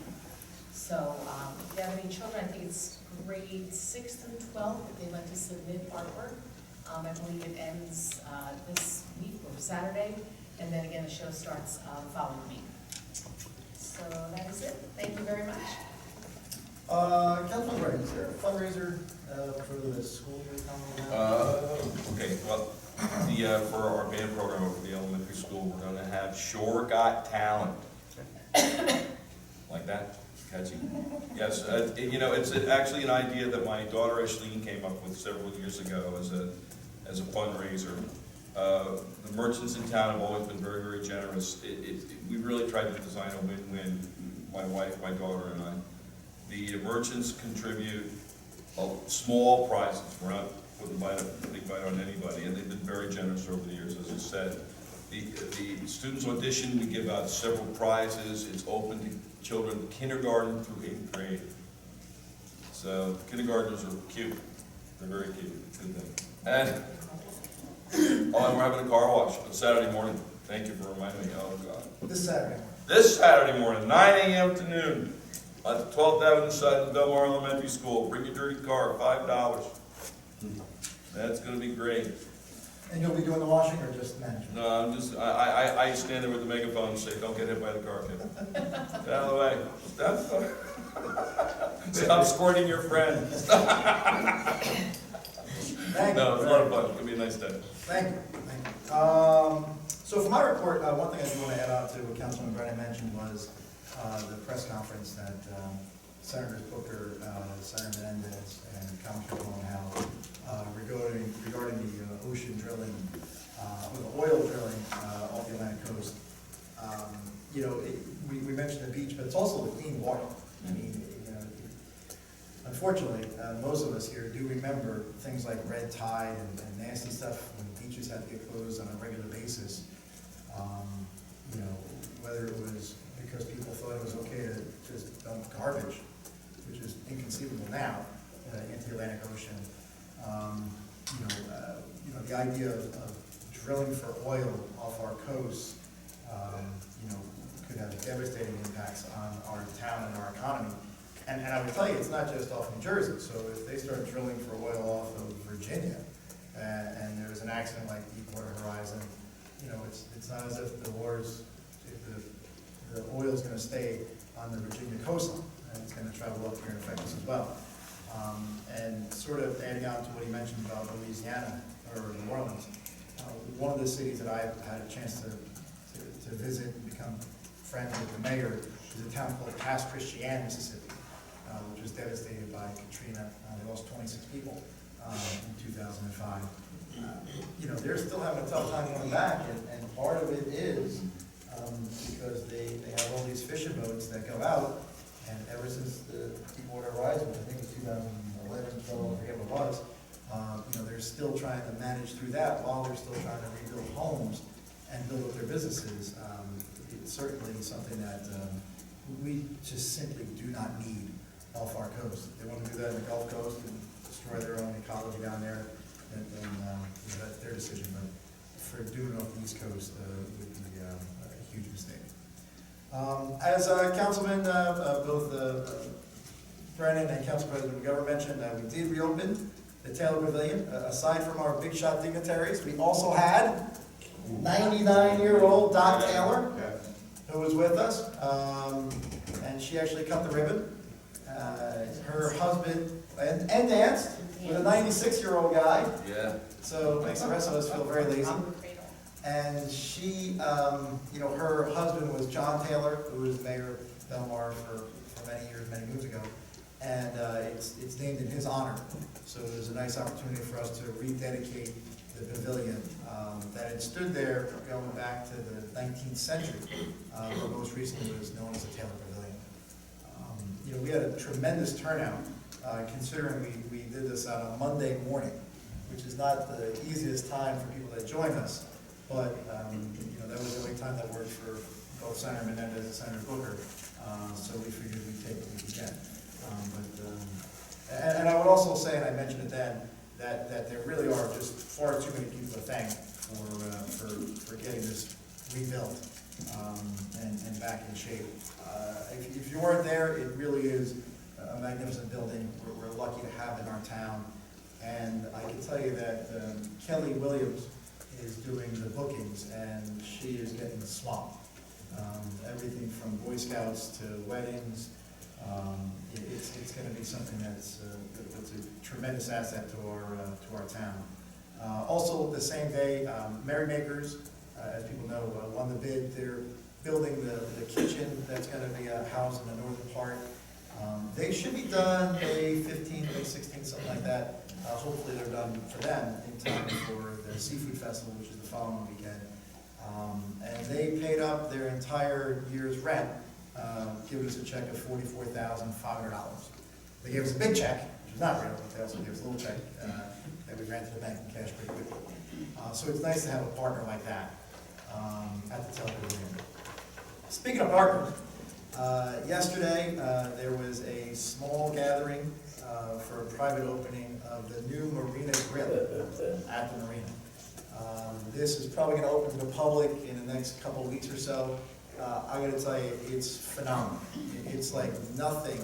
So if you have any children, I think it's grade 6 through 12 if they like to submit artwork. I believe it ends this week or Saturday, and then again the show starts the following week. So that is it. Thank you very much. Councilman Wright, is there a fundraiser for the school year coming up? Okay, well, for our band program over the elementary school, we're gonna have Sure Got Talent. Like that? Catchy. Yes, it's actually an idea that my daughter Ashleen came up with several years ago as a fundraiser. The merchants in town have always been very, very generous. We really tried to design a win-win, my wife, my daughter, and I. The merchants contribute small prizes. We're not putting a big bite on anybody, and they've been very generous over the years, as I said. The students audition, we give out several prizes. It's open to children kindergarten through 8th grade. So kindergartners are cute. They're very cute. Good thing. And and we're having a car wash on Saturday morning. Thank you for reminding me. Oh God. This Saturday. This Saturday morning, 9 a.m. to noon, at the 12th Avenue side of the Belmar Elementary School. Bring your dirty car, $5. That's going to be great. And you'll be doing the washing or just management? No, I'm just, I stand there with the megaphone and say, don't get hit by the car, kid. Get out of the way. Stop squirting your friend. Thank you. No, it's a lot of fun. It's going to be a nice day. Thank you. Thank you. So for my report, one thing I do want to add on to what Councilman Brennan mentioned was the press conference that Senators Booker, Senator Menendez, and Congressman Howe regarding the ocean drilling, or the oil drilling off the Atlantic coast. We mentioned the beach, but it's also the clean water. I mean, unfortunately, most of us here do remember things like red tide and nasty stuff when beaches had to get closed on a regular basis. Whether it was because people thought it was okay to just dump garbage, which is inconceivable now, into the Atlantic Ocean. The idea of drilling for oil off our coast, could have devastating impacts on our town and our economy. And I would tell you, it's not just off New Jersey. So if they start drilling for oil off of Virginia, and there's an accident like Deepwater Horizon, it's not as if the oil's going to stay on the Virginia coastline, and it's going to travel up here and affect us as well. And sort of adding on to what he mentioned about Louisiana or New Orleans, one of the cities that I've had a chance to visit and become friends with the mayor is a town called Pass Christian, Mississippi, which was devastated by Katrina. They lost 26 people in 2005. They're still having a tough time coming back, and part of it is because they have all these fishing boats that go out, and ever since the Deepwater Horizon, I think it was 2011, 12, I forget what it was, They're still trying to manage through that while they're still trying to rebuild homes and build up their businesses. It's certainly something that we just simply do not need off our coast. If they want to do that in the Gulf Coast and destroy their own ecology down there, then that's their decision. But for doing it off the East Coast would be a huge mistake. As Councilman both Brennan and Council President McGovern mentioned, we did reopen the Taylor Pavilion. Aside from our big shot dignitaries, we also had 99-year-old Doc Taylor, who was with us, and she actually cut the ribbon. Her husband and danced with a 96-year-old guy. Yeah. So it makes the rest of us feel very lazy. And she, her husband was John Taylor, who was mayor of Belmar for many years, many moons ago. And it's named in his honor. So it was a nice opportunity for us to rededicate the pavilion that had stood there going back to the 19th century, but most recently was known as the Taylor Pavilion. We had a tremendous turnout, considering we did this on a Monday morning, which is not the easiest time for people that join us, but that was the only time that worked for both Senator Menendez and Senator Booker, so we figured we'd take what we could get. And I would also say, and I mentioned it then, that there really are just far too many people to thank for getting this rebuilt and back in shape. If you weren't there, it really is a magnificent building. We're lucky to have it in our town. And I can tell you that Kelly Williams is doing the bookings, and she is getting swamped. Everything from Boy Scouts to weddings. It's going to be something that's a tremendous asset to our town. Also, the same day, Merrymakers, as people know, won the bid. They're building the kitchen that's going to be housed in the northern part. They should be done May 15th, May 16th, something like that. Hopefully they're done for them in time for the Seafood Festival, which is the following weekend. And they paid up their entire year's rent, giving us a check of $44,500. They gave us a big check, which is not real, but they also gave us a little check that we ran to the bank and cashed pretty quickly. So it's nice to have a partner like that at the Taylor Pavilion. Speaking of partners, yesterday there was a small gathering for a private opening of the new Marina Grill at the Marina. This is probably going to open to the public in the next couple of weeks or so. I got to tell you, it's phenomenal. It's like nothing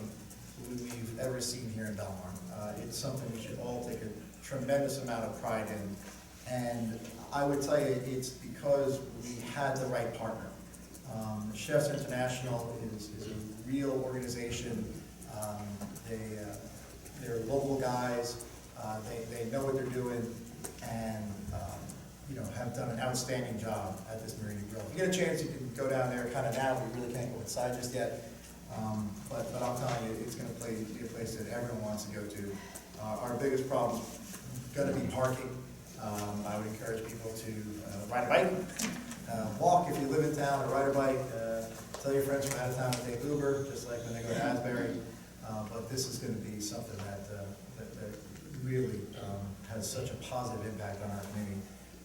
we've ever seen here in Belmar. It's something we should all take a tremendous amount of pride in. And I would tell you, it's because we had the right partner. Chefs International is a real organization. They're local guys. They know what they're doing, and have done an outstanding job at this Marina Grill. If you get a chance, you can go down there kind of now. We really can't go inside just yet. But I'm telling you, it's going to be a place that everyone wants to go to. Our biggest problem is going to be parking. I would encourage people to ride a bike, walk if you live in town, or ride a bike. Tell your friends from out of town to take Uber, just like when they go to Asbury. But this is going to be something that really has such a positive impact on our community.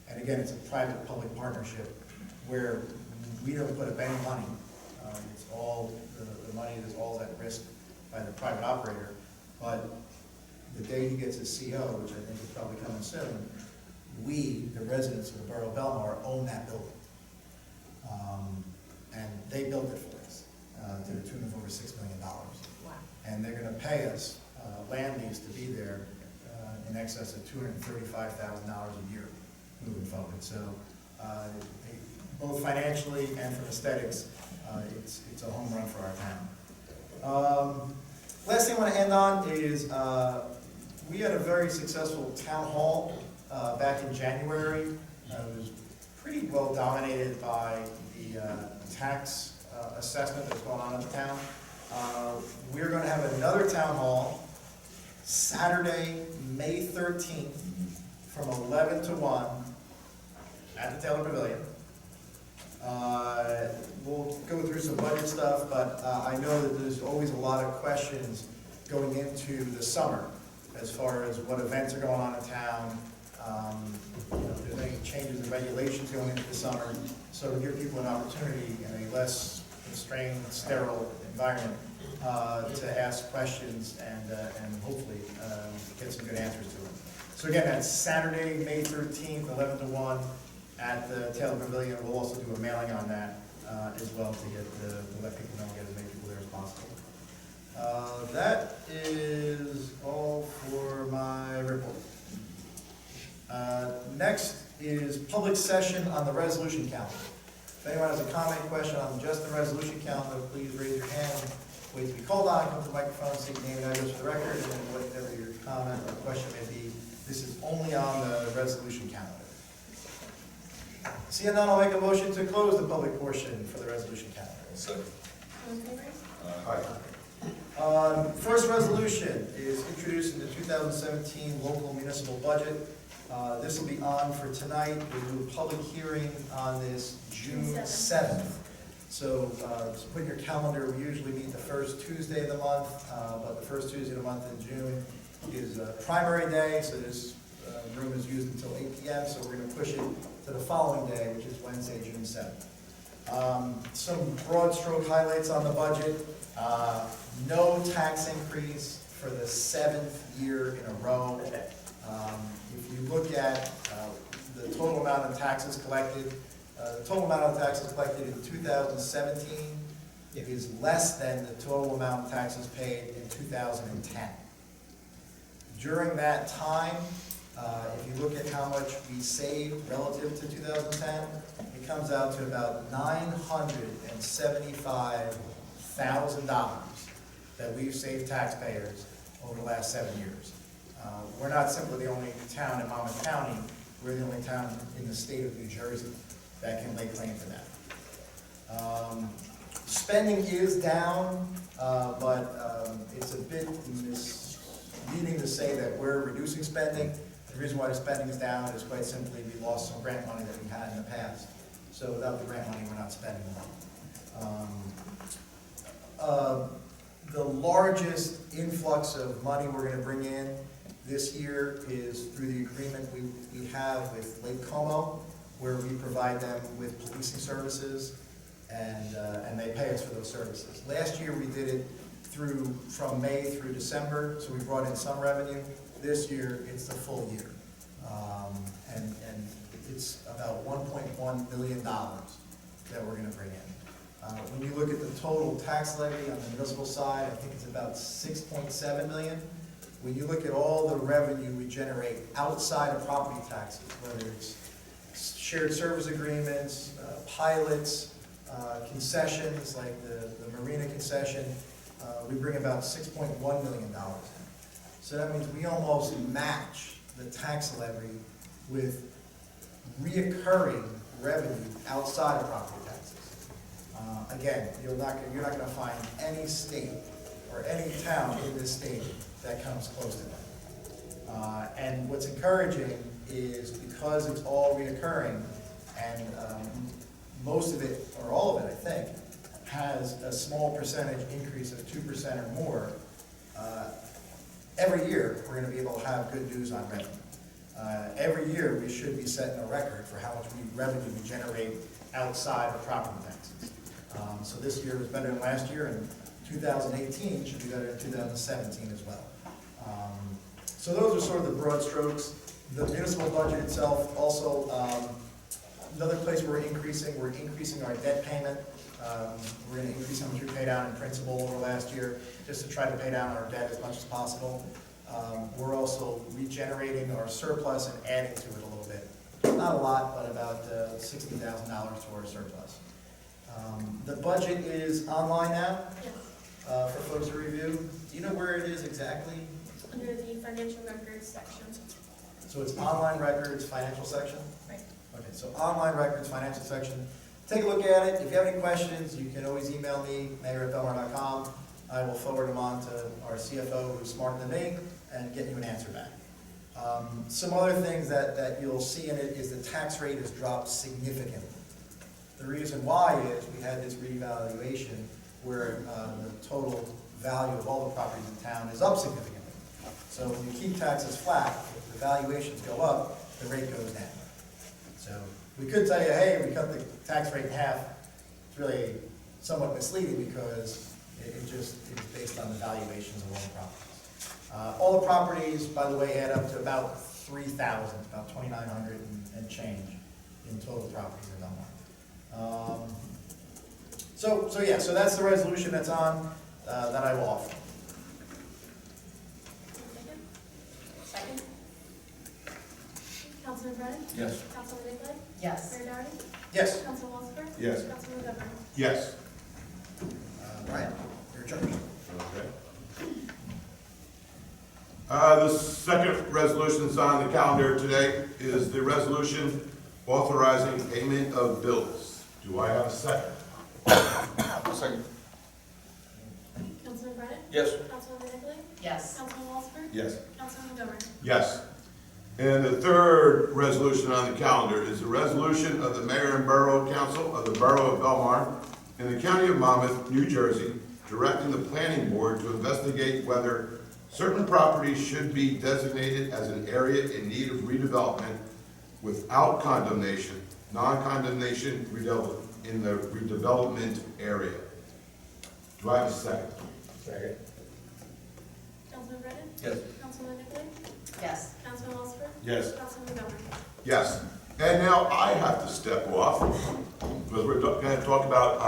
And again, it's a private-public partnership where we don't put a bank money. It's all, the money is all at risk by the private operator. But the day he gets his CO, which I think is probably coming soon, we, the residents of the borough of Belmar, own that building. And they built it for us to the tune of over $6 million. Wow. And they're going to pay us land lease to be there in excess of $235,000 a year moving forward. So both financially and from aesthetics, it's a home run for our town. Last thing I want to end on is we had a very successful town hall back in January. It was pretty well dominated by the tax assessment that's going on in the town. We're going to have another town hall Saturday, May 13th from 11 to 1 at the Taylor Pavilion. We'll go through some budget stuff, but I know that there's always a lot of questions going into the summer as far as what events are going on in town, if there's any changes in regulations going into the summer, so to give people an opportunity in a less constrained, sterile environment to ask questions and hopefully get some good answers to them. So again, that's Saturday, May 13th, 11 to 1 at the Taylor Pavilion. We'll also do a mailing on that as well to let people know, get as many people there as possible. That is all for my report. Next is public session on the resolution calendar. If anyone has a comment, question on just the resolution calendar, please raise your hand. Wait to be called on, come to the microphone, state your name and address for the record, and then whatever your comment or question may be, this is only on the resolution calendar. Seeing none, I'll make a motion to close the public portion for the resolution calendar. Second. All in favor? Aye. First resolution is introducing the 2017 local municipal budget. This will be on for tonight. We'll do a public hearing on this June 7th. So put in your calendar, we usually meet the first Tuesday of the month, but the first Tuesday of the month in June is primary day, so this room is used until 8 p.m., so we're going to push it to the following day, which is Wednesday, June 7th. Some broad stroke highlights on the budget. No tax increase for the 7th year in a row. If you look at the total amount of taxes collected, the total amount of taxes collected in 2017 is less than the total amount of taxes paid in 2010. During that time, if you look at how much we saved relative to 2010, it comes out to about $975,000 that we've saved taxpayers over the last 7 years. We're not simply the only town in Monmouth County, we're the only town in the state of New Jersey that can lay claim to that. Spending is down, but it's a bit misleading to say that we're reducing spending. The reason why the spending is down is quite simply we lost some grant money that we had in the past. So without the grant money, we're not spending more. The largest influx of money we're going to bring in this year is through the agreement we have with Lake Como, where we provide them with policing services, and they pay us for those services. Last year we did it from May through December, so we brought in some revenue. This year it's the full year, and it's about $1.1 million that we're going to bring in. When you look at the total tax levy on the municipal side, I think it's about $6.7 million. When you look at all the revenue we generate outside of property taxes, whether it's shared service agreements, pilots, concessions like the marina concession, we bring about $6.1 million in. So that means we almost match the tax levy with reoccurring revenue outside of property taxes. Again, you're not going to find any state or any town in this state that comes close to that. And what's encouraging is because it's all reoccurring, and most of it, or all of it, I think, has a small percentage increase of 2% or more, every year we're going to be able to have good news on revenue. Every year we should be setting a record for how much revenue we generate outside of property taxes. So this year was better than last year, and 2018 should be better than 2017 as well. So those are sort of the broad strokes. The municipal budget itself also, another place we're increasing our debt payment. We're going to increase how much we pay down in principal over last year, just to try to pay down our debt as much as possible. We're also regenerating our surplus and adding to it a little bit. Not a lot, but about $60,000 to our surplus. The budget is online now Yes. for folks to review. Do you know where it is exactly? Under the financial records section. So it's online records, financial section? Right. Okay, so online records, financial section. Take a look at it. If you have any questions, you can always email me, mayor@belmar.com. I will forward them on to our CFO, who's smarter than me, and get you an answer back. Some other things that you'll see in it is the tax rate has dropped significantly. The reason why is we had this revaluation where the total value of all the properties in town is up significantly. So when you keep taxes flat, if the valuations go up, the rate goes down. So we could tell you, hey, we cut the tax rate in half. It's really somewhat misleading because it's based on the valuations of all the properties. All the properties, by the way, add up to about 3,000, about 2,900 and change in total properties in Belmar. So that's the resolution that's on, that I will offer. Second? Councilman Brennan? Yes. Councilman Nicolay? Yes. Mayor Doherty? Yes, Councilman Walker? Yes. Councilman Governor? Yes. Brian, your charge. Okay. The second resolution that's on the calendar today is the resolution authorizing payment of bills. Do I have a second? Second. Councilman Brennan? Yes. Councilman Nicolay? Yes. Councilman Walker? Yes. Councilman Governor? Yes. And the third resolution on the calendar is a resolution of the Mayor and Borough Council of the Borough of Belmar in the County of Monmouth, New Jersey, directing the Planning Board to investigate whether certain properties should be designated as an area in need of redevelopment without condemnation, non-condemnation in the redevelopment area. Do I have a second? Second. Councilman Brennan? Yes. Councilman Nicolay? Yes. Councilman Walker? Yes. Councilman Governor? Yes. And now I have to step off because we're going to talk about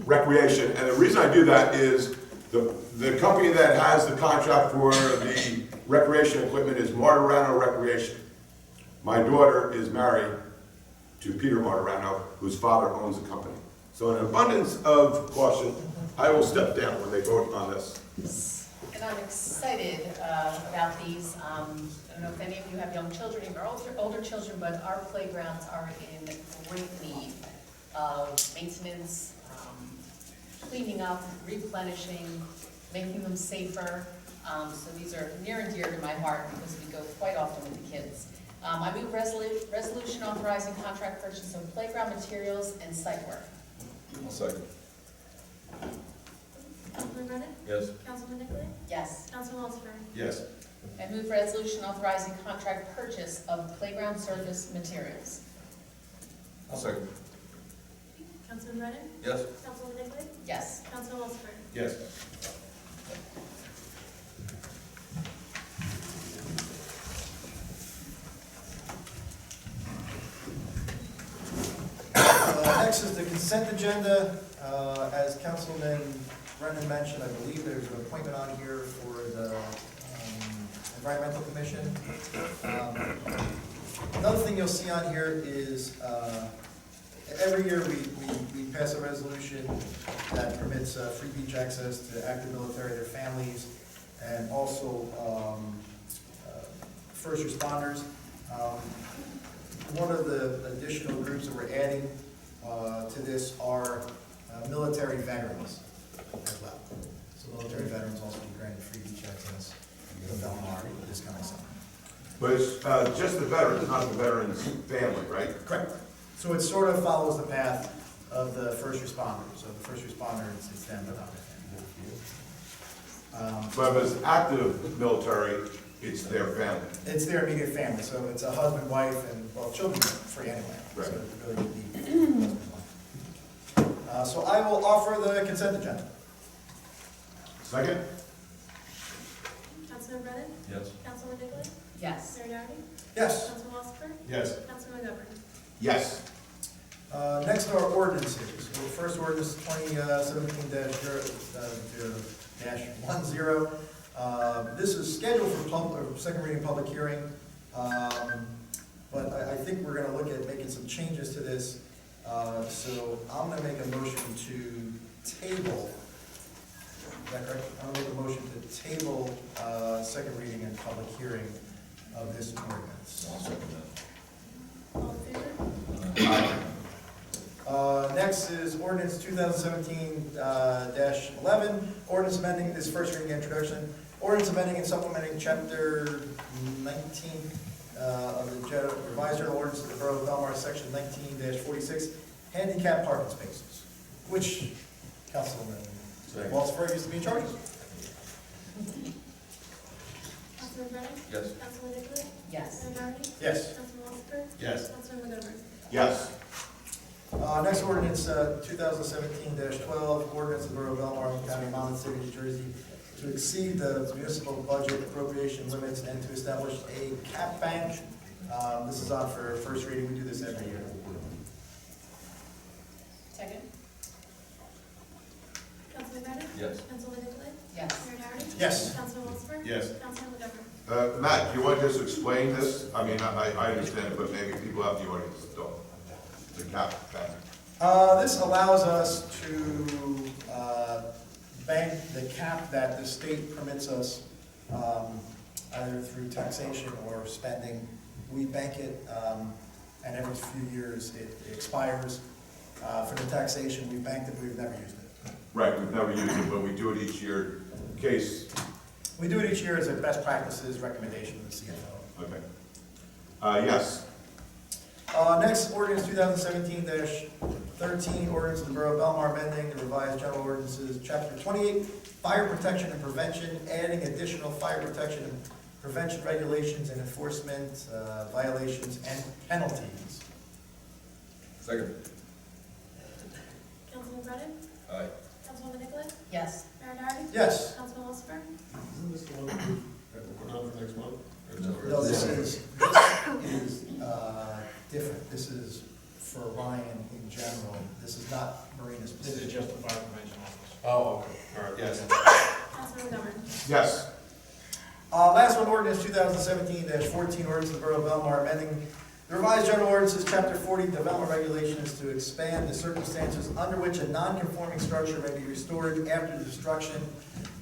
recreation. And the reason I do that is the company that has the contract for the recreation equipment is Martirano Recreation. My daughter is married to Peter Martirano, whose father owns the company. So in abundance of caution, I will step down when they vote on this. And I'm excited about these. I don't know if any of you have young children or older children, but our playgrounds are in great need of maintenance, cleaning up, replenishing, making them safer. So these are near and dear to my heart because we go quite often with the kids. I move resolution authorizing contract purchase of playground materials and site work. I'll second. Councilman Brennan? Yes. Councilman Nicolay? Yes. Councilman Walker? Yes. I move resolution authorizing contract purchase of playground service materials. I'll second. Councilman Brennan? Yes. Councilman Nicolay? Yes. Councilman Walker? Yes. Next is the consent agenda. As Councilman Brennan mentioned, I believe there's an appointment on here for the Environmental Commission. Another thing you'll see on here is every year we pass a resolution that permits free beach access to active military, their families, and also first responders. One of the additional groups that we're adding to this are military veterans as well. So military veterans also be granted free beach access to Belmar this coming summer. But it's just the veterans, not the veterans' family, right? Correct. So it sort of follows the path of the first responders. So the first responder, it's them, but not their family. But if it's active military, it's their family. It's their immediate family, so it's a husband, wife, and, well, children are free anyway. Right. So it really would be husband, wife. So I will offer the consent agenda. Second? Councilman Brennan? Yes. Councilman Nicolay? Yes. Mayor Doherty? Yes. Councilman Walker? Yes. Councilman Governor? Yes. Next are ordinances. So the first ordinance, 2017-10. This is scheduled for second reading public hearing, but I think we're going to look at making some changes to this. So I'm going to make a motion to table. Is that correct? I'm going to make a motion to table second reading and public hearing of this ordinance. I'll second All in favor? that. Next is ordinance 2017-11, ordinance amending, this first reading introduction, ordinance amending and supplementing chapter 19 of the revised general ordinance of the Borough of Belmar, section 19-46, handicap parking spaces, which Councilman Walsberg used to be in charge of. Councilman Brennan? Yes. Councilman Nicolay? Yes. Mayor Doherty? Yes. Councilman Osmer? Yes. Councilman McGovern? Yes. Next ordinance, 2017-12, ordinance of the Borough of Belmar, County of Monmouth City, New Jersey, to exceed the municipal budget appropriation limits and to establish a cap bank. This is on for first reading. We do this every year. Second? Councilman Brennan? Yes. Councilman Nicolay? Yes. Mayor Doherty? Yes. Councilman Osmer? Yes. Councilman McGovern? Matt, do you want to just explain this? I mean, I understand it, but maybe people out in the audience don't. The cap bank. This allows us to bank the cap that the state permits us, either through taxation or spending. We bank it, and every few years it expires. For the taxation, we banked it, but we've never used it. Right, we've never used it, but we do it each year in case. We do it each year as a best practices recommendation of the CFO. Okay. Yes. Next, ordinance 2017-13, ordinance of the Borough of Belmar amending the revised general ordinances, chapter 28, fire protection and prevention, adding additional fire protection and prevention regulations and enforcement, violations and penalties. Second. Councilman Brennan? Aye. Councilwoman Nicolay? Yes. Mayor Doherty? Yes. Councilman Osmer? Isn't this the one that we're on for next month? No, this is different. This is for Ryan in general. This is not marina This is specific. just the fire prevention office. Oh, okay, all right, yes. Councilman McGovern? Yes. Last one, ordinance 2017-14, ordinance of the Borough of Belmar amending the revised general ordinances, chapter 40, development regulations to expand the circumstances under which a non-conforming structure may be restored after destruction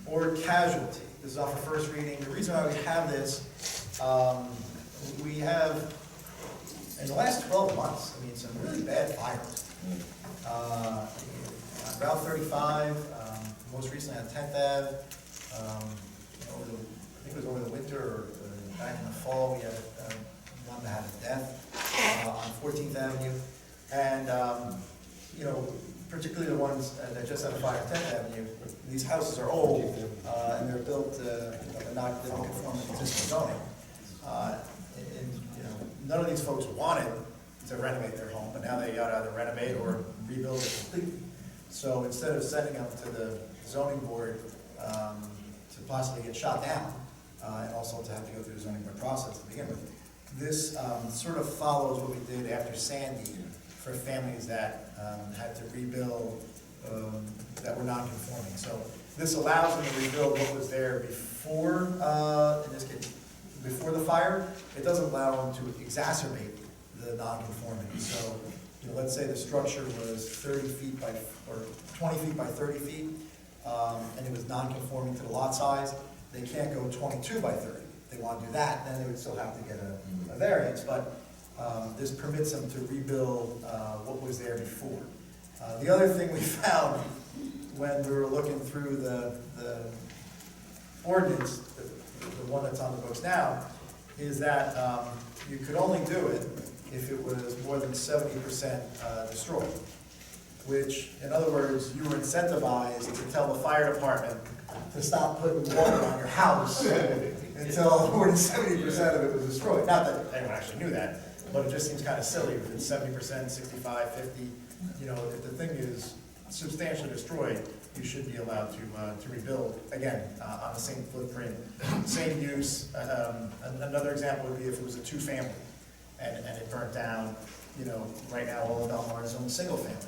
or casualty. This is off for first reading. The reason why we have this, we have, in the last 12 months, I mean, some really bad fires. On Route 35, most recently on 10th Ave, I think it was over the winter or back in the fall, we had one that had a death on 14th Avenue. And, particularly the ones that just had a fire on 10th Avenue, these houses are old, and they're built, they don't conform to existing zoning. None of these folks wanted to renovate their home, but now they ought to either renovate or rebuild it completely. So instead of sending them to the zoning board to possibly get shot down, and also to have to go through the zoning board process to begin with, this sort of follows what we did after Sandy for families that had to rebuild that were non-conforming. So this allows them to rebuild what was there before, in this case, before the fire. It doesn't allow them to exacerbate the non-conformity. So, let's say the structure was 30 feet by, or 20 feet by 30 feet, and it was non-conforming to the lot size. They can't go 22 by 30. If they want to do that, then they would still have to get a variance, but this permits them to rebuild what was there before. The other thing we found when we were looking through the ordinance, the one that's on the books now, is that you could only do it if it was more than 70% destroyed. Which, in other words, you were incentivized to tell the fire department to stop putting water on your house until more than 70% of it was destroyed. Not that anyone actually knew that, but it just seems kind of silly if it's 70%, 65, 50. If the thing is substantially destroyed, you should be allowed to rebuild, again, on the same footprint, same use. Another example would be if it was a two-family and it burnt down, right now all of Belmar is on a single family.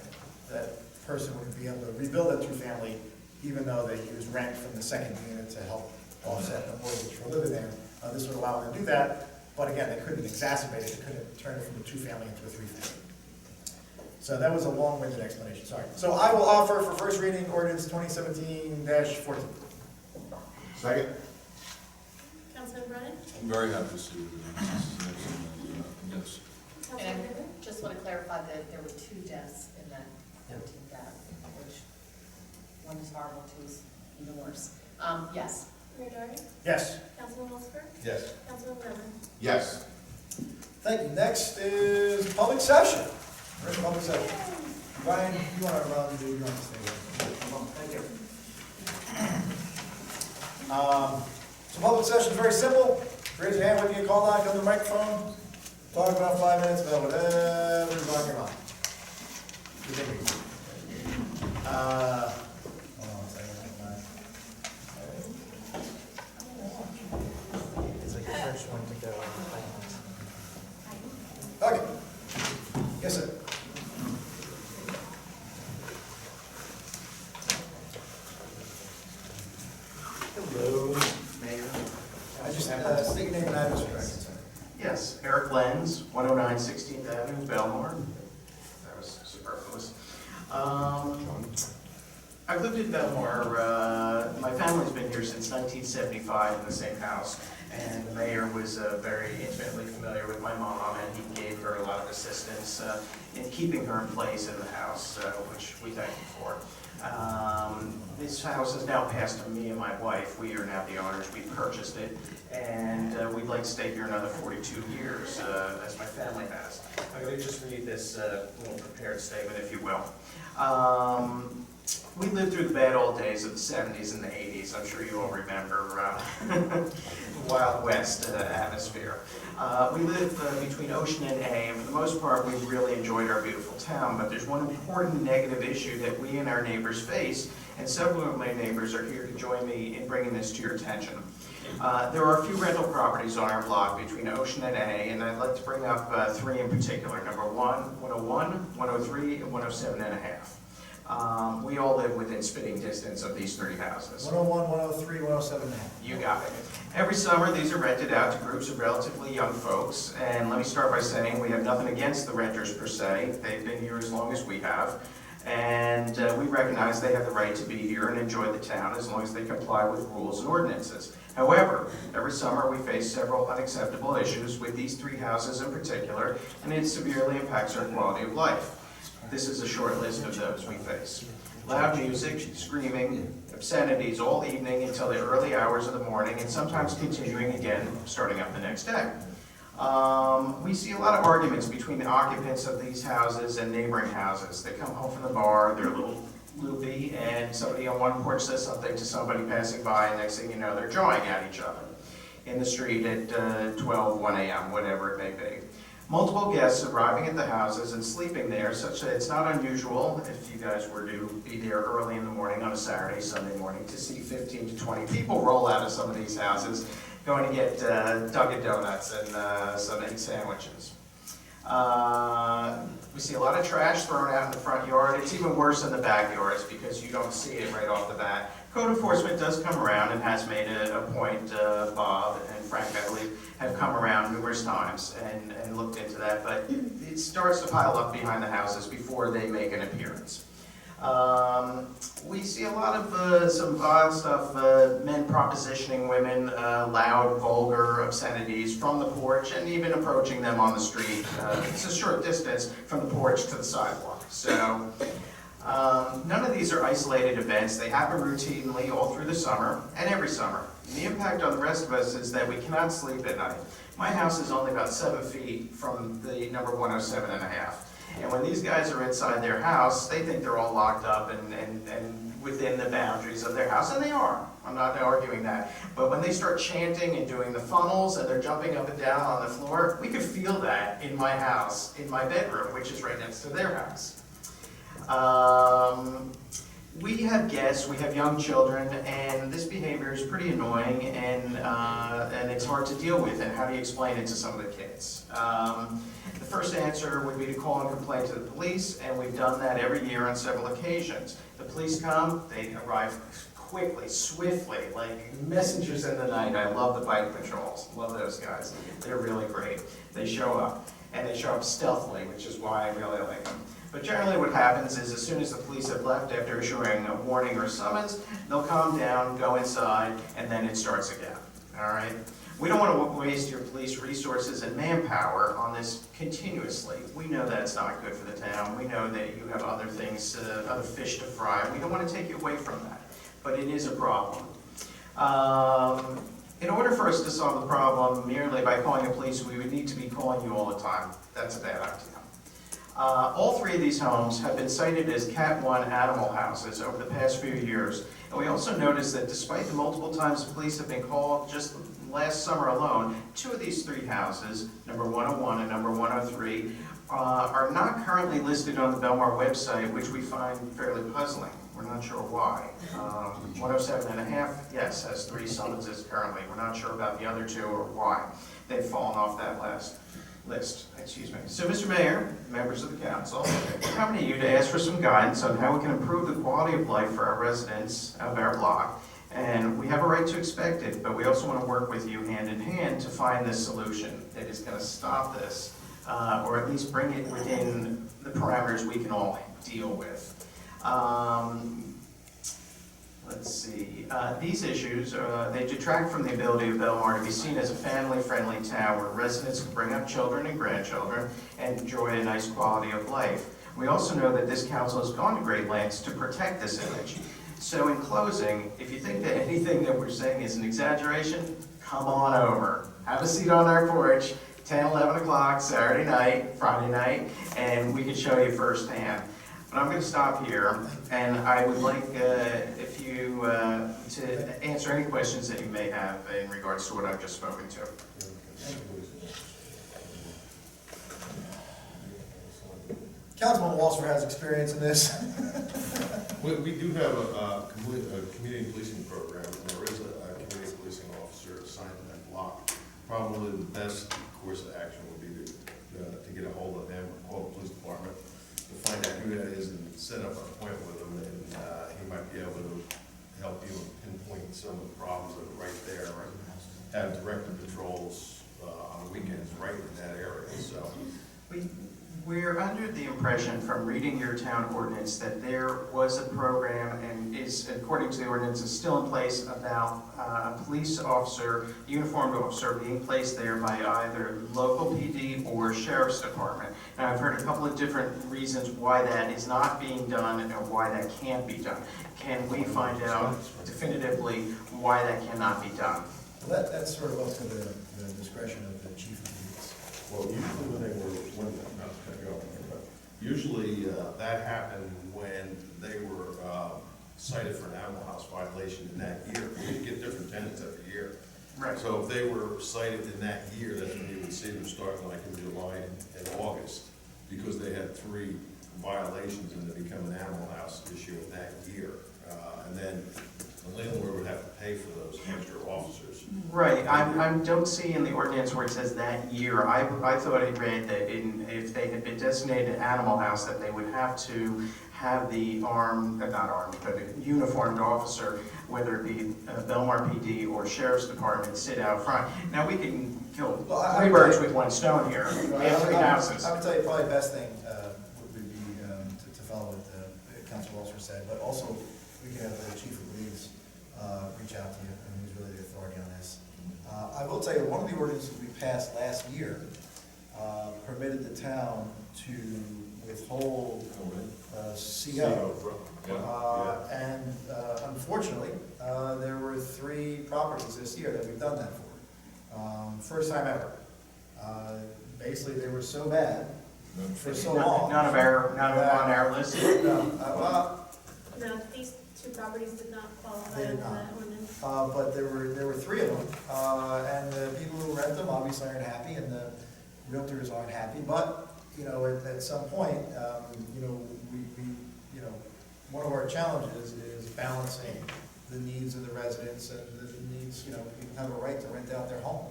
That person would be able to rebuild that two-family even though they used rent from the second unit to help offset the mortgage for living there. This would allow them to do that, but again, they couldn't exacerbate it, they couldn't turn it from a two-family into a three-family. So that was a long-winded explanation, sorry. So I will offer for first reading ordinance 2017-14. Second? Councilman Brennan? I'm very happy to see it. This is an excellent, yes. Councilman And I Nicolay? just want to clarify that there were 2 deaths in that 13th Ave, which one is horrible, 2 is even worse. Yes. Mayor Doherty? Yes. Councilman Osmer? Yes. Councilman McGovern? Yes. Thank you. Next is public session. We're in public session. Brian, you want to run, you want to stay there? Thank you. So public session is very simple. Raise your hand when you get called on, come to the microphone. Talk about 5 minutes about whatever's on your mind. Hold on a second. It's like the first one to go. Okay. Yes, sir. Hello, Mayor. I just, state your name and address for the record, sir. Yes, Eric Lenz, 109 16th Avenue, Belmar. That was superfluous. I've lived in Belmar, my family's been here since 1975 in the same house, and the mayor was very intimately familiar with my mom, and he gave her a lot of assistance in keeping her in place in the house, which we thank you for. This house has now passed to me and my wife. We are now the owners. We purchased it, and we'd like to stay here another 42 years, as my family has. I'm going to just read this little prepared statement, if you will. We lived through the bad old days of the 70s and the 80s. I'm sure you all remember the Wild West atmosphere. We live between Ocean and A, and for the most part, we've really enjoyed our beautiful town, but there's one important negative issue that we and our neighbors face, and several of my neighbors are here to join me in bringing this to your attention. There are a few rental properties on our block between Ocean and A, and I'd like to bring up 3 in particular. Number 1, 101, 103, and 107 and a half. We all live within spitting distance of these 3 houses. 101, 103, 107 now. You got it. Every summer, these are rented out to groups of relatively young folks, and let me start by saying we have nothing against the renters per se. They've been here as long as we have, and we recognize they have the right to be here and enjoy the town as long as they comply with rules and ordinances. However, every summer we face several unacceptable issues with these 3 houses in particular, and it severely impacts our quality of life. This is a short list of those we face. Loud music, screaming, obscenities all evening until the early hours of the morning, and sometimes continuing again, starting up the next day. We see a lot of arguments between the occupants of these houses and neighboring houses. They come home from the bar, they're a little loopy, and somebody on one porch says something to somebody passing by, and next thing you know, they're jawing at each other in the street at 12, 1 a.m., whatever it may be. Multiple guests arriving at the houses and sleeping there, such that it's not unusual, if you guys were to be there early in the morning on a Saturday, Sunday morning, to see 15 to 20 people roll out of some of these houses, going to get Dunkin' Donuts and some egg sandwiches. We see a lot of trash thrown out in the front yard. It's even worse in the backyards because you don't see it right off the bat. Code enforcement does come around and has made a point. Bob and Frank, I believe, have come around numerous times and looked into that, but it starts to pile up behind the houses before they make an appearance. We see a lot of some vile stuff, men propositioning women, loud, vulgar obscenities from the porch and even approaching them on the street. It's a short distance from the porch to the sidewalk. So none of these are isolated events. They happen routinely all through the summer and every summer. And the impact on the rest of us is that we cannot sleep at night. My house is only about 7 feet from the number 107 and a half. And when these guys are inside their house, they think they're all locked up and within the boundaries of their house, and they are. I'm not arguing that. But when they start chanting and doing the funnels and they're jumping up and down on the floor, we could feel that in my house, in my bedroom, which is right next to their house. We have guests, we have young children, and this behavior is pretty annoying and it's hard to deal with. And how do you explain it to some of the kids? The first answer would be to call and complain to the police, and we've done that every year on several occasions. The police come, they arrive quickly, swiftly, like messengers in the night. I love the bike patrols, love those guys. They're really great. They show up, and they show up stealthily, which is why I really like them. But generally what happens is as soon as the police have left after issuing a warning or summons, they'll calm down, go inside, and then it starts again, all right? We don't want to waste your police resources and manpower on this continuously. We know that's not good for the town. We know that you have other things, other fish to fry. We don't want to take you away from that, but it is a problem. In order for us to solve the problem merely by calling the police, we would need to be calling you all the time. That's a bad idea. All three of these homes have been cited as Cat 1 animal houses over the past few years. And we also noticed that despite the multiple times the police have been called just last summer alone, two of these three houses, number 101 and number 103, are not currently listed on the Belmar website, which we find fairly puzzling. We're not sure why. 107 and a half, yes, has 3 summonses currently. We're not sure about the other 2 or why they've fallen off that last list. Excuse me. So, Mr. Mayor, members of the council, we're coming to you to ask for some guidance on how we can improve the quality of life for our residents of our block. And we have a right to expect it, but we also want to work with you hand in hand to find this solution that is going to stop this, or at least bring it within the parameters we can all deal with. Let's see. These issues, they detract from the ability of Belmar to be seen as a family-friendly town where residents can bring up children and grandchildren and enjoy a nice quality of life. We also know that this council has gone to great lengths to protect this image. So in closing, if you think that anything that we're saying is an exaggeration, come on over. Have a seat on our porch, 10, 11 o'clock, Saturday night, Friday night, and we can show you firsthand. But I'm going to stop here, and I would like if you to answer any questions that you may have in regards to what I've just spoken to. Councilman Walser has experience in this. We do have a community policing program, and there is a community policing officer assigned to that block. Probably the best course of action would be to get a hold of him or call the police department to find out who that is and set up an appointment with him, and he might be able to help you pinpoint some of the problems that are right there, or have directed patrols on the weekends right in that area, so. We're under the impression from reading your town ordinance that there was a program and is, according to the ordinance, is still in place about a police officer, uniformed officer being placed there by either local PD or sheriff's department. Now, I've heard a couple of different reasons why that is not being done and why that can't be done. Can we find out definitively why that cannot be done? Well, that's sort of up to the discretion of the chief of police. Well, usually when they were, usually that happened when they were cited for an animal house violation in that year. We get different tenants every year. Right. So if they were cited in that year, that's when you would see them starting like in July and August, because they had 3 violations and they become an animal house issue in that year. And then the landlord would have to pay for those extra officers. Right, I don't see in the ordinance where it says that year. I thought it read that if they had been designated an animal house, that they would have to have the uniformed officer, whether it be Belmar PD or Sheriff's Department, sit out front. Now, we can kill 3 birds with 1 stone here. We have 3 houses. I would tell you probably the best thing would be to follow what Councilor Walser said, but also we can have the chief of police reach out to you, and who's really the authority on this. I will tell you, one of the ordinances we passed last year permitted the town to withhold CO. And unfortunately, there were 3 properties this year that we've done that for. First time ever. Basically, they were so bad for so long. None of on our list. No, these 2 properties did not qualify They did under not. that ordinance. But there were 3 of them, and the people who rent them obviously aren't happy, and the realtors aren't happy. But you know, at some point, you know, one of our challenges is balancing the needs of the residents and the needs. You know, people have a right to rent out their home.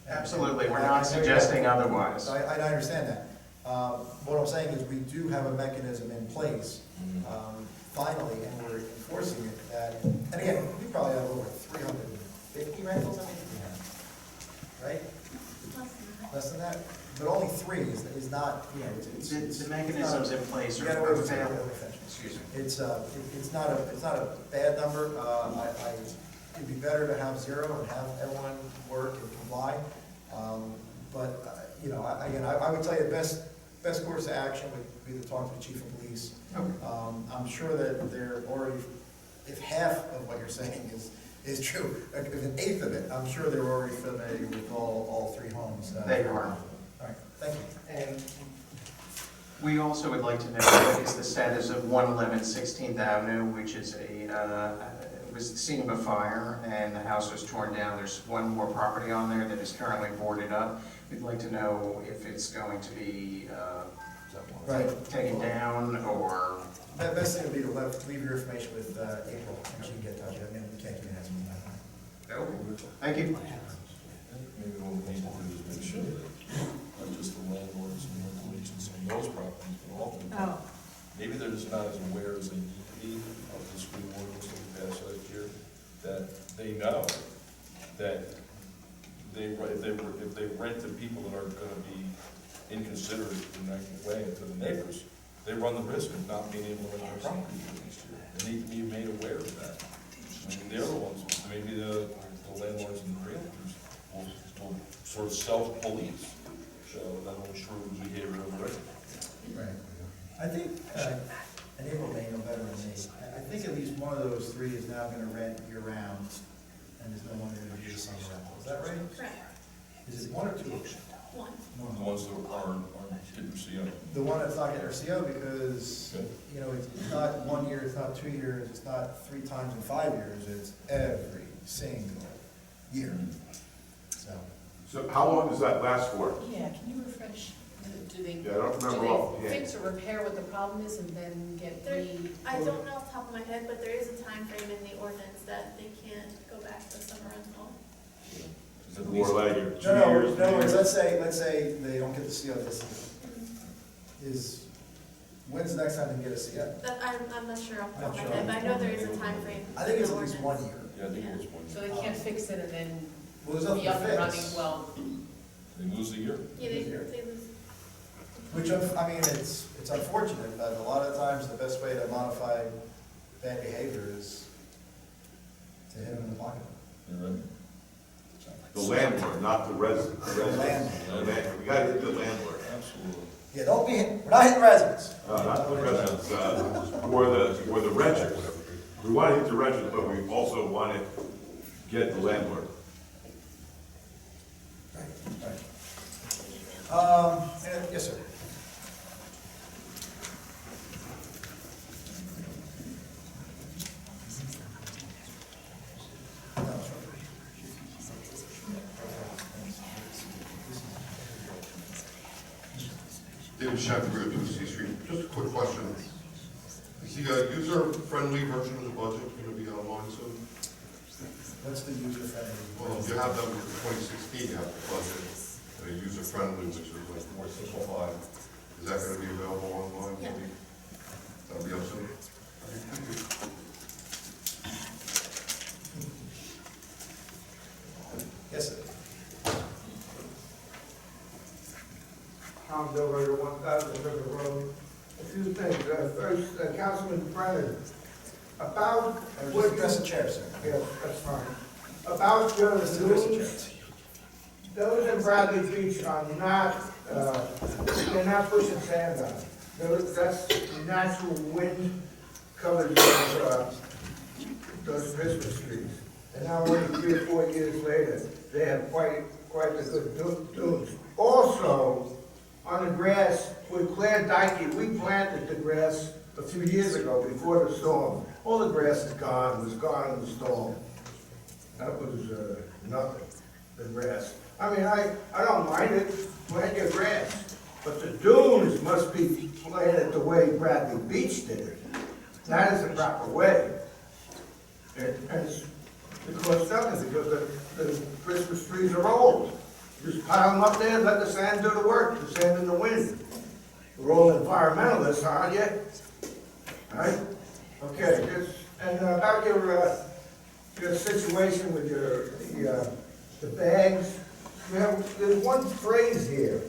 Absolutely, we're not suggesting otherwise. I understand that. What I'm saying is we do have a mechanism in place, finally, and we're enforcing it. And again, we probably have over 350 rentals, I think we have, right? Less than that? But only 3 is not, you know, it's The mechanisms in place you are gotta wait fail. until Excuse me. it's not a bad number. It'd be better to have 0 and have everyone work and comply. But you know, I would tell you the best course of action would be to talk to the chief of police. Okay. I'm sure that they're already, if half of what you're saying is true, if 1/8 of it, I'm sure they're already familiar with all 3 homes. They are. All right, thank you. And We also would like to know what is the status of 111 16th Avenue, which is was the scene of a fire, and the house was torn down. There's one more property on there that is currently boarded up. We'd like to know if it's going to be taken down, or... The best thing would be to leave your information with April, and she can get in touch. I mean, we can't give you an answer on that. Thank you. Maybe what we need to do is make sure that not just the landlords and regulations on those properties, but all the Oh. maybe they're just not as aware as they need to be of the school ordinance that we passed last year, that they know that if they rent to people that are gonna be inconsiderate in that way to the neighbors, they run the risk of not being able to rent their property for next year. They need to be made aware of that. I mean, they're the ones, maybe the landlords and the realtors will sort of self-police, so that'll ensure the behavior of the residents. Right. I think, and April may know better than me, I think at least one of those three is now gonna rent year-round, and is no longer gonna do the summer rental. Is that right? Correct. Is it one or two? One. The ones that aren't getting CO. The one that's not getting her CO because, Good. you know, it's not 1 year, it's not 2 years, it's not 3 times in 5 years, it's every single year. So how long does that last for? Yeah, can you refresh? Do they, Yeah, I don't remember do offhand. they fix or repair what the problem is and then get There, re? I don't know off the top of my head, but there is a time frame in the ordinance that they can't go back to summer rental. Is it at More least- like 2 No, years? no, 3 years? let's say they don't get the CO this year. When's the next time they get a CO? That, I'm not sure off the top of Not my sure. head, but I know there is a time frame. I think it's in at the least ordinance. 1 year. Yeah, I think it was one. So they can't fix it and then Well, there's nothing be up to and running, fix. well, They lose a year. Yeah, they lose. Which, I mean, it's unfortunate, but a lot of times the best way to modify bad behavior is to hit them in the pocket. You're right. The landlord, not the resident. The landlord. The landlord. We gotta hit the landlord. Absolutely. Yeah, we're not hitting residents. Not the residents, or the renters. We wanna hit the renters, but we also wanna get the landlord. Right. Yes, sir. David Sheffield, 2 C Street. Just a quick question. Is the user-friendly version of the budget going to be online soon? What's the user-friendly? Well, you have them for 2016, you have the budget, user-friendly, which is like more simplified. Is that going to be available online? Yeah. That'll be up soon? Yes, sir. Tom Dover, 1,000 River Road. A few things. First, Councilman Brennan, about what you... Address the chair, sir. Yes, that's fine. About your Address the chair. news, those in Bradley Beach are not, they're not pushing sand on. That's natural wind covered those Christmas trees. And now only 3 or 4 years later, they have quite a good dunes. Also, on the grass, with Claire Dykey, we planted the grass a few years ago before the storm. All the grass is gone, was gone in the storm. That was nothing, the grass. I mean, I don't mind it, plant your grass, but the dunes must be planted the way Bradley Beach did it. That is the proper way. And it costs nothing because the Christmas trees are old. Just pile them up there and let the sand do the work, the sand and the wind. We're all environmentalists, aren't you? Right? Okay, and about your situation with the bags, there's one phrase here.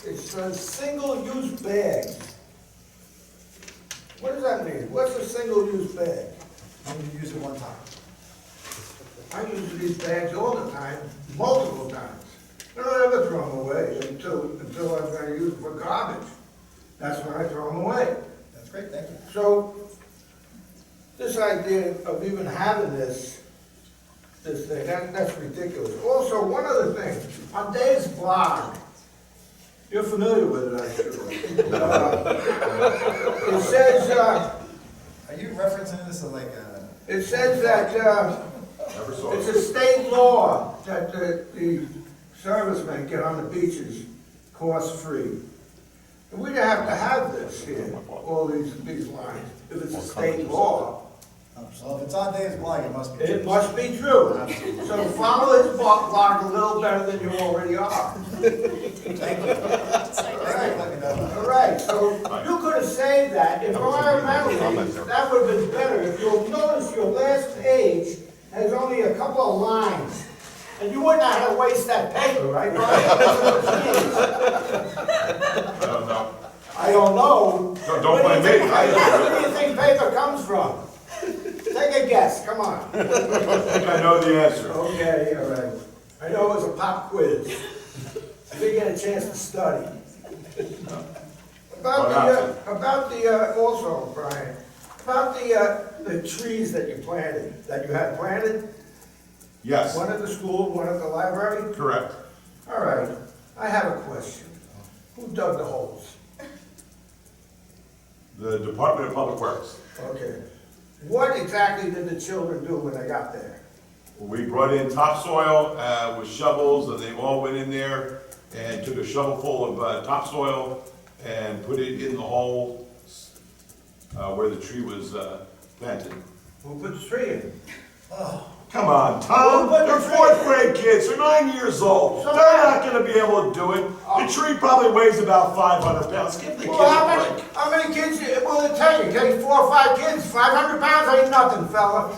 It's a single-use bag. What does that mean? What's a single-use bag? You use it one time. I use these bags all the time, multiple times. I don't ever throw them away until I'm going to use them for garbage. That's when I throw them away. That's great, thank you. So, this idea of even having this thing, that's ridiculous. Also, one other thing, on Dave's blog, you're familiar with it, I'm sure. It says, Are you referencing this as like a? it says that, Never saw it's it. a state law that the servicemen get on the beaches cost-free. And we don't have to have this here, all these lines, if it's a state law. So if it's on Dave's blog, it must be. It must be true. So follow his blog a little better than you already are. Thank you. All right, let me know. All right, so you could have saved that. If I remember, that would have been better. If you'll notice, your last page has only a couple of lines. And you wouldn't have had to waste that paper, right, Brian? I don't know. I don't know. Don't blame me. Where do you think paper comes from? Take a guess, come on. I think I know the answer. Okay, all right. I know it was a pop quiz. I didn't get a chance to study. Also, Brian, about the trees that you planted, that you had planted, Yes, one at the school, one at the library? correct. All right, I have a question. Who dug the holes? The Department of Public Works. Okay. What exactly did the children do when they got there? We brought in topsoil with shovels, and they all went in there and took a shovel full of topsoil and put it in the hole where the tree was planted. Who put the tree in? Come on, Tom, Well, but they're the fourth grade kids, they're 9 years old. So They're what? not gonna be able to do it. The tree probably weighs about 500 pounds. Give the kids Well, a break. how many kids will it take? Take 4 or 5 kids, 500 pounds ain't nothing, fella.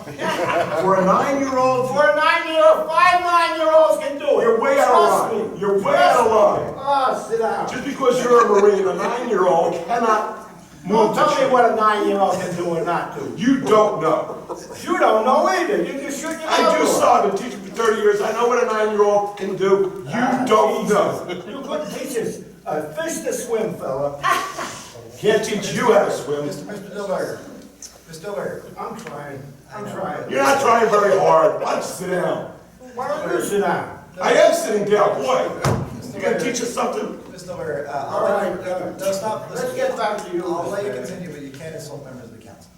For a 9-year-old, For a 9-year-old, 5 9-year-olds can do it. you're way out Trust of line. me. You're way Trust out of line. me. Oh, sit down. Just because you're a Marine, a 9-year-old cannot Don't move tell the me tree. what a 9-year-old can do or not do. You don't know. You don't know either. You just shoot your mouth I just off. saw, I've been teaching for 30 years. I know what a 9-year-old can do. You don't know. You couldn't teach us a fish to swim, fella. Can't teach you how to swim. Mr. Dilberger. Mr. Dilberger. I'm trying. I'm trying. You're not trying very hard. Why don't you sit down? Why don't you sit down? I am sitting down, boy. You gonna teach us something? Mr. Dilberger, All right, no, stop. let's get back to you. I'll let you Mr. Mayor. continue, but you can't insult members of the council.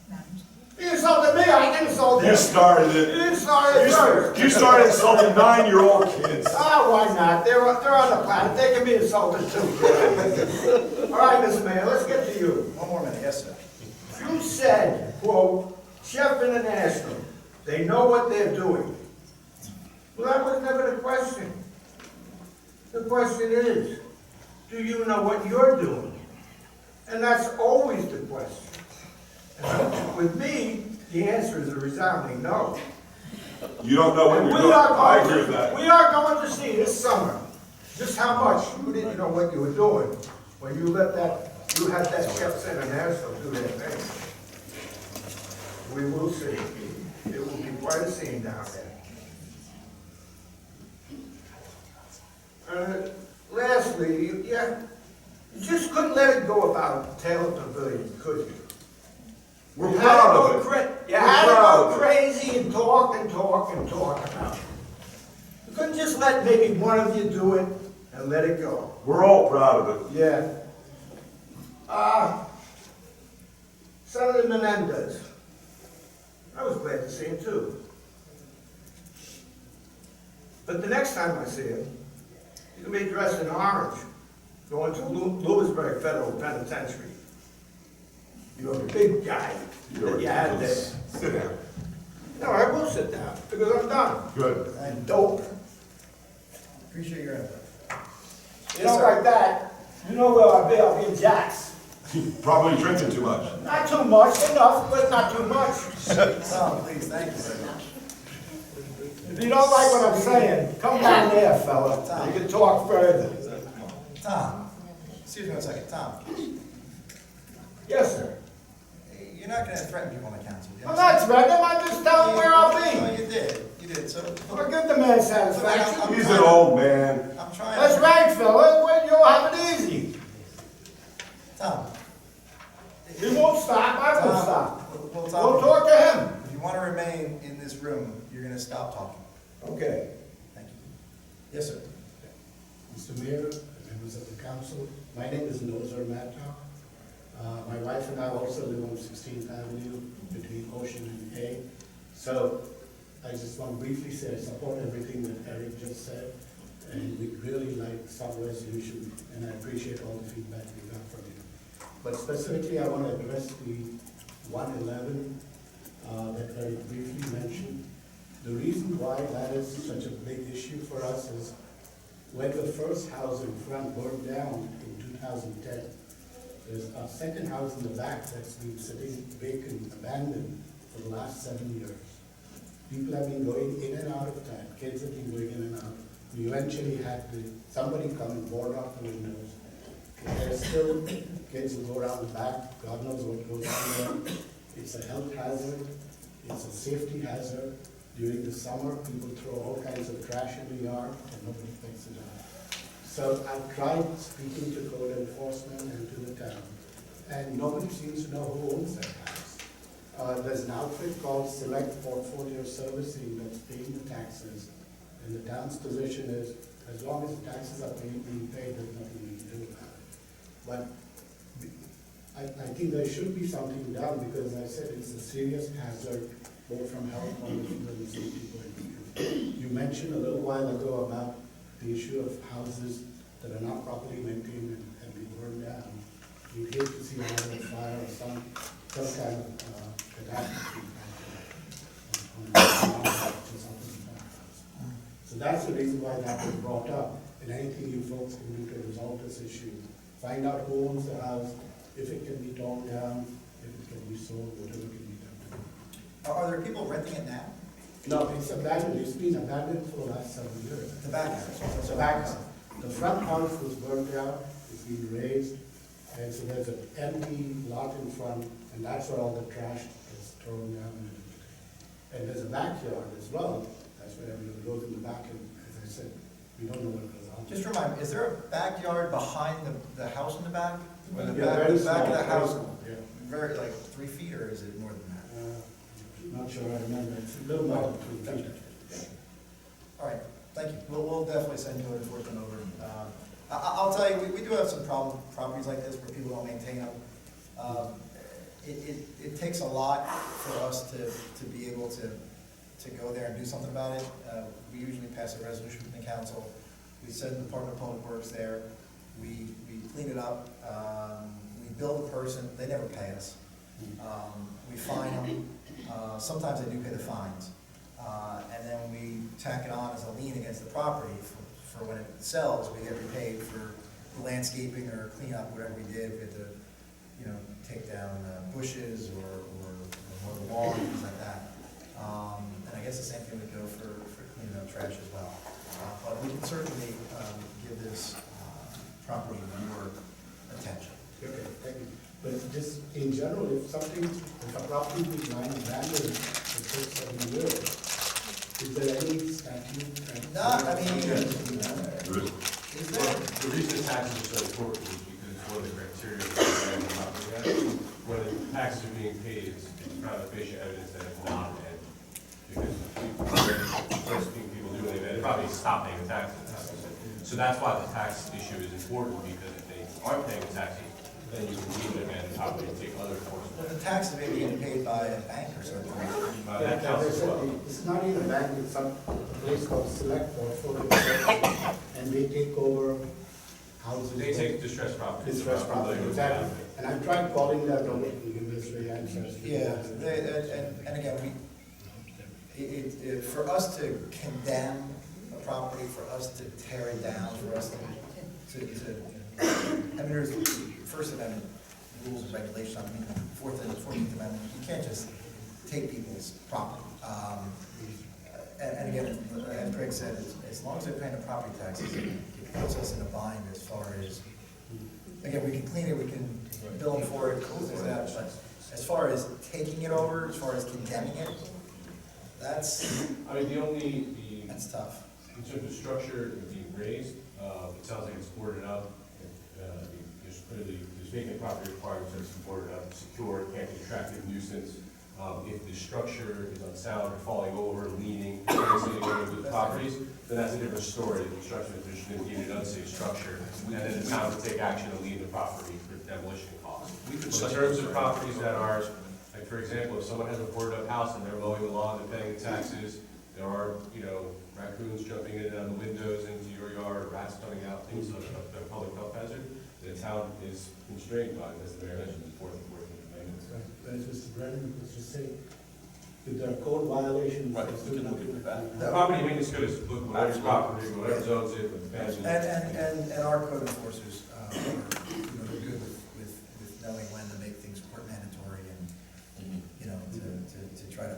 You insulted me, I didn't insult you. You started You it. didn't start it first. You started insulting 9-year-old kids. Oh, why not? They're on the planet, they can be insulted too. All right, Mr. Mayor, let's get to you. One more minute, yes, sir. You said, quote, Chef International, they know what they're doing. Well, that was never the question. The question is, do you know what you're doing? And that's always the question. And with me, the answer is a resounding no. You don't know what And you're we doing. are I going agree with that. we are going to see this summer just how much you didn't know what you were doing when you had that Chefs International do their thing. We will see. It will be quite a scene down there. Lastly, you just couldn't let it go about Taylor Pavilion, could you? We're You proud had of to it. go You had to go crazy and talk and talk and talk about it. You couldn't just let maybe one of you do it and let it go. We're all proud of it. Yeah. Senator Menendez. I was glad to see him too. But the next time I see him, he's gonna be dressed in orange, going to Lewisburg Federal Penitentiary. You're a big guy that you had there. Sit down. No, I will sit down, because I'm done. Good. And dope. Appreciate your input. You don't like that, you know where I'll be in Jack's. Probably drinking too much. Not too much, enough, but not too much. Tom, please, thank you very much. If you don't like what I'm saying, come down there, fella. You can talk further. Tom, excuse me one second, Tom. Yes, sir. You're not gonna threaten people on the council. I'm not threatening him, I'm just telling him where I'll No, be. you did, so. I'll give the man satisfaction. He's an old man. I'm trying. That's right, fella, well, you'll have it easy. Tom. He won't stop, I won't stop. Well, We'll Tom, talk to him. if you wanna remain in this room, you're gonna stop talking. Okay. Thank you. Yes, sir. Mr. Mayor, members of the council, My name is Nozer Mata. My wife and I also live on 16th Avenue between Ocean and A. So I just want to briefly say I support everything that Eric just said, and we'd really like some resolution, and I appreciate all the feedback we got from you. But specifically, I want to address the 111 that very briefly mentioned. The reason why that is such a big issue for us is when the first house in front burned down in 2010, there's a second house in the back that's been sitting vacant, abandoned for the last 7 years. People have been going in and out of that, kids have been going in and out. We eventually had somebody come and board off the windows. There's still kids who go around the back, God knows what goes on there. It's a health hazard, it's a safety hazard. During the summer, people throw all kinds of trash in the yard and nobody picks it up. So I've tried speaking to code enforcement and to the town, and nobody seems to know who owns that house. There's an outfit called Select Portfolio Servicing that's paying the taxes, and the town's position is, as long as the taxes are being paid, there's nothing we can do about it. But I think there should be something done, because as I said, it's a serious hazard, both from health point of view and safety point of view. You mentioned a little while ago about the issue of houses that are not properly maintained and have been burned down. You'd hate to see another fire or some kind of catastrophe. So that's the reason why that was brought up. And anything you folks can do to resolve this issue, find out who owns the house, if it can be torn down, if it can be sold, whatever can be done. Are there people renting it now? No, it's abandoned. It's been abandoned for the last 7 years. The back house? The back house. The front house was burned out, it's been raised, and so there's an empty lot in front, and that's where all the trash is thrown down. And there's a backyard as well. That's where everyone goes in the back, and as I said, we don't know what goes on. Just remind me, is there a backyard behind the house in the back? Or the Yeah, back, very the back of the small, house, very small, yeah. very, like 3 feet, or is it more than that? Not sure I remember. It's a little more than 3 feet. All right, thank you. We'll definitely send code enforcement over. I'll tell you, we do have some properties like this where people don't maintain them. It takes a lot for us to be able to go there and do something about it. We usually pass a resolution from the council. We send the Department of Public Works there. We clean it up. We bill the person. They never pay us. We fine them. Sometimes they do pay the fines. And then we tack it on as a lien against the property for when it sells. We get repaid for the landscaping or clean up, whatever we did. We had to, take down bushes or mow the lawn, things like that. And I guess the same thing would go for cleaning up trash as well. But we can certainly give this property more attention. Okay, thank you. But just in general, if a property is lying abandoned for 6-7 years, is there any statute? No, I mean, Well, is there? the reason the taxes are so important is because it's one of the criteria for the property tax. When the taxes are being paid, it's prima facie evidence that it's not an end. Because the first thing people do when they probably stop paying the taxes. So that's why the tax issue is important, because if they aren't paying the taxes, then you can leave it and probably take other forms. Well, the taxes may be getting paid by a bank or something. That counts as well. It's not even a bank, it's some place called Select Portfolio Servicing, and they take over houses. They take distressed property. Distressed property, exactly. And I've tried calling them, nobody can give us the answers. Yeah, and again, for us to condemn a property, for us to tear it down, for us to I mean, there's First Amendment rules and regulations, I mean, 14th Amendment, you can't just take people's property. And again, as Greg said, as long as they're paying the property taxes, it puts us in a bind as far as, again, we can clean it, we can bill them for it, cool as that, but as far as taking it over, as far as condemning it, that's tough. In terms of structure being raised, it sounds like it's boarded up. There's vacant property requirements that it's boarded up, secure, can't be attractive nuisance. If the structure is unsound or falling over, leaning, sitting over the properties, then that's a different story. The construction official didn't deem it an unsafe structure, and then the town would take action to leave the property for demolition costs. We could But in terms of properties that are, like, for example, if someone has a boarded up house and they're mowing the lawn, they're paying the taxes, there are, raccoons jumping in and out of the windows into your yard, rats coming out, things of a public health hazard, the town is constrained by, as the mayor mentioned, the Fourth and Fourteenth Amendments. But as Mr. Brennan was just saying, if there are code violations. Right, we can look at that. The property maintenance code is look whatever property, whatever zones it, with fences. And our code enforcers, they're good with knowing when to make things court mandatory and, to try to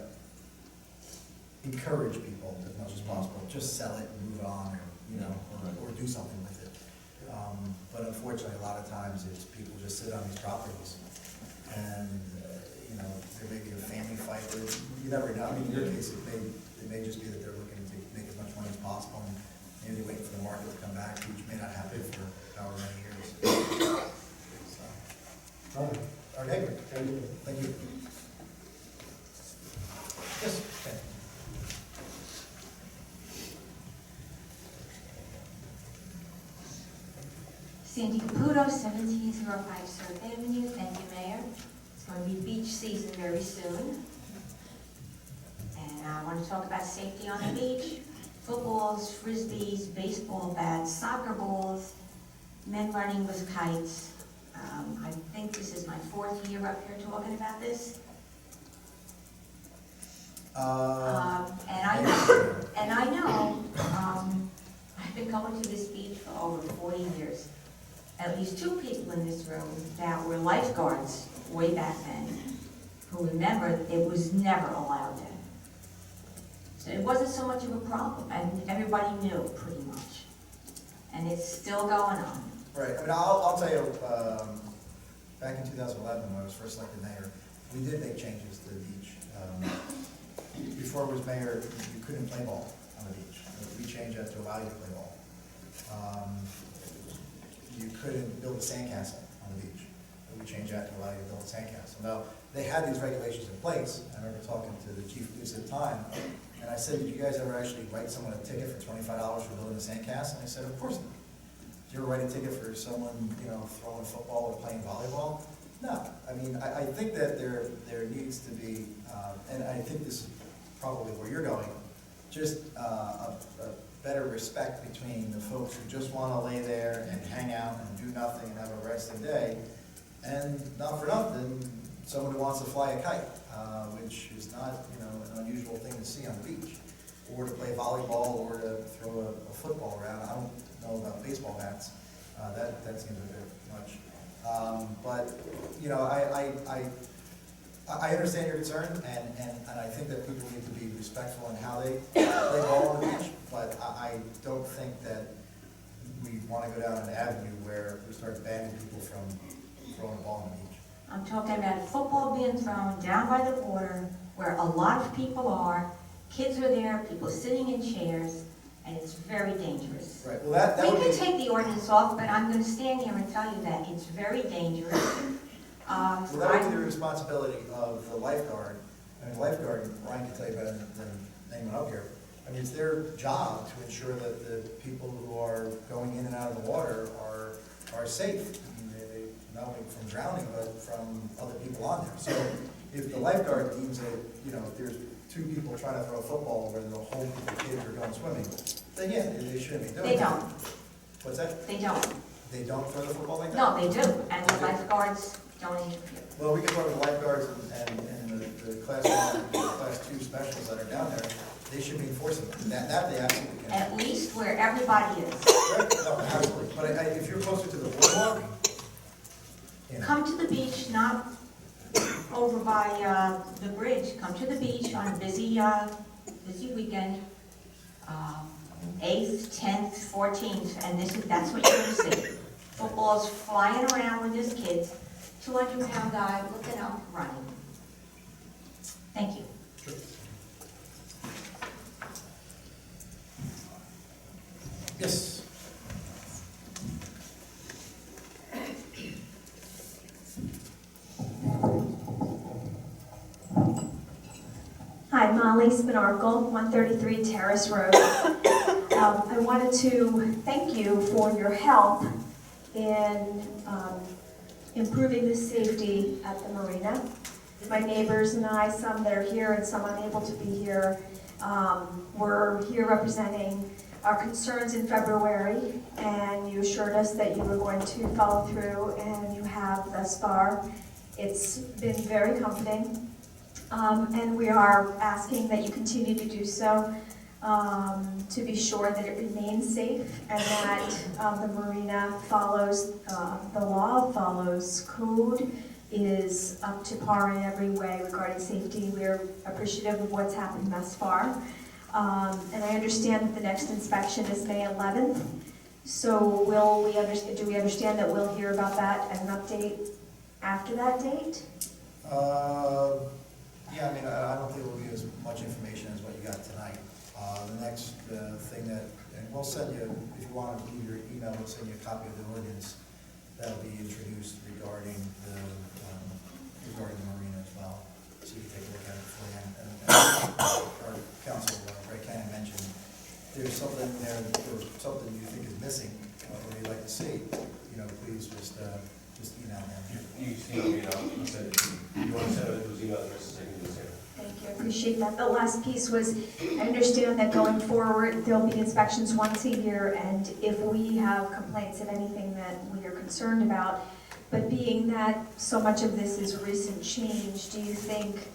encourage people as much as possible, just sell it and move on, or do something with it. But unfortunately, a lot of times it's people just sit on these properties and, there may be a family fight, or you never know. I mean, in your case, it may just be that they're looking to make as much money as possible, and maybe they're waiting for the market to come back, which may not happen for however many years. So, All right, okay, thank you. thank you. Yes, okay. Sandy Caputo, 1705 Surf Avenue. Thank you, Mayor. It's going to be beach season very soon. And I want to talk about safety on the beach. Footballs, frisbees, baseball bats, soccer balls, men running with kites. I think this is my 4th year up here talking about this. And I know, I've been going to this beach for over 40 years. At least 2 people in this room that were lifeguards way back then who remember it was never allowed then. So it wasn't so much of a problem, and everybody knew pretty much. And it's still going on. Right, I mean, I'll tell you, back in 2011, when I was first elected mayor, we did make changes to the beach. Before I was mayor, you couldn't play ball on the beach. We changed that to allow you to play ball. You couldn't build a sandcastle on the beach. We changed that to allow you to build a sandcastle. Now, they had these regulations in place. I remember talking to the chief of police at the time, and I said, did you guys ever actually write someone a ticket for $25 for building a sandcastle? And they said, of course not. Did you ever write a ticket for someone, throwing football or playing volleyball? No. I mean, I think that there needs to be, and I think this is probably where you're going, just a better respect between the folks who just want to lay there and hang out and do nothing and have a resting day, and not for nothing, someone who wants to fly a kite, which is not, an unusual thing to see on the beach, or to play volleyball, or to throw a football around. I don't know about baseball bats. That seems a bit much. But I understand your concern, and I think that people need to be respectful in how they play ball on the beach, but I don't think that we want to go down an avenue where we start banning people from throwing a ball on the beach. I'm talking about football being thrown down by the water where a lot of people are. Kids are there, people sitting in chairs, and it's very dangerous. Right, well that We would can be, take the ordinance off, but I'm going to stand here and tell you that it's very dangerous. well, that would be the responsibility of the lifeguard. I mean, lifeguard, Ryan can tell you better than anyone up here. I mean, it's their job to ensure that the people who are going in and out of the water are safe. I mean, not only from drowning, but from other people on there. So if the lifeguard deems that, if there's 2 people trying to throw a football where the whole group of kids are going swimming, then yeah, they shouldn't be doing They that. don't. What's that? They don't. They don't throw the football like that? No, they do, and the lifeguards don't interfere. Well, we can talk with the lifeguards and the class 1 and class 2 specials that are down there. They should be enforcing that. That they absolutely can. At least where everybody is. Right? No, absolutely. But if you're closer to the boardwalk, Come to the beach, not over by the bridge. Come to the beach on a busy weekend, 8th, 10th, 14th, and that's what you're going to see. Footballs flying around with his kids, 200-pound guy looking up, running. Thank you. yes. Molly Spinarkle, 133 Terrace Road. I wanted to thank you for your help in improving the safety at the marina. My neighbors and I, some that are here and some unable to be here, were here representing our concerns in February, and you assured us that you were going to follow through, and you have thus far. It's been very comforting, and we are asking that you continue to do so, to be sure that it remains safe and that the marina follows the law, follows code, is up to par in every way regarding safety. We're appreciative of what's happened thus far. And I understand that the next inspection is May 11th. So do we understand that we'll hear about that as an update after that date? Yeah, I mean, I don't think it will be as much information as what you got tonight. The next thing that, and we'll send you, if you want to leave your email, we'll send you a copy of the ordinance that'll be introduced regarding the marina as well, so you can take a look at it beforehand. And our council, Greg Cannon, mentioned there's something there, or something you think is missing, or you'd like to see, please just email them. You see, I'll send it to you. You want to send it to those email addresses, I can do the same. Thank you, I appreciate that. The last piece was, I understand that going forward, there'll be inspections once a year, and if we have complaints of anything that we are concerned about, but being that so much of this is recent change, do you think,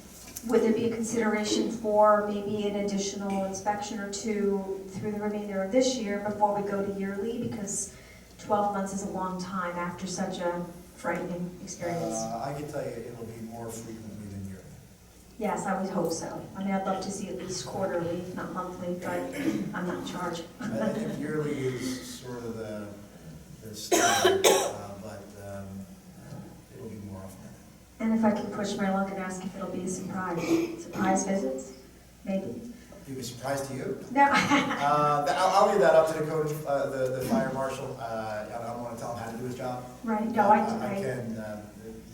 would there be a consideration for maybe an additional inspection or two through the remainder of this year before we go to yearly? Because 12 months is a long time after such a frightening experience. I can tell you it will be more frequently than yearly. Yes, I would hope so. I mean, I'd love to see at least quarterly, if not monthly, but I'm not in charge. I think yearly is sort of the standard, but it will be more often. And if I can push my luck and ask if it'll be a surprise visits, maybe? You'd be surprised to you? No. I'll leave that up to the code, the fire marshal. I don't want to tell him how to do his job. Right, no, I can,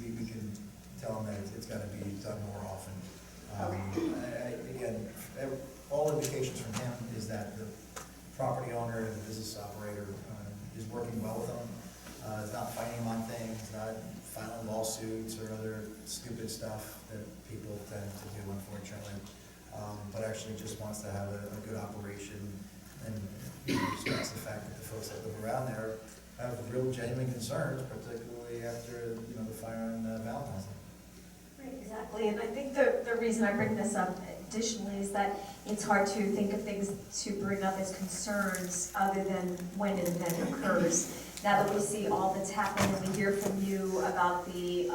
we can tell him that it's got to be done more often. Again, all indications from him is that the property owner and the business operator is working well with him, is not fighting him on things, not filing lawsuits or other stupid stuff that people tend to do, unfortunately. But actually just wants to have a good operation and respects the fact that the folks that live around there have real genuine concerns, particularly after, the fire on Valentine's Day. Right, exactly. And I think the reason I bring this up additionally is that it's hard to think of things to bring up as concerns other than when an event occurs. Now that we see all that's happened and we hear from you about the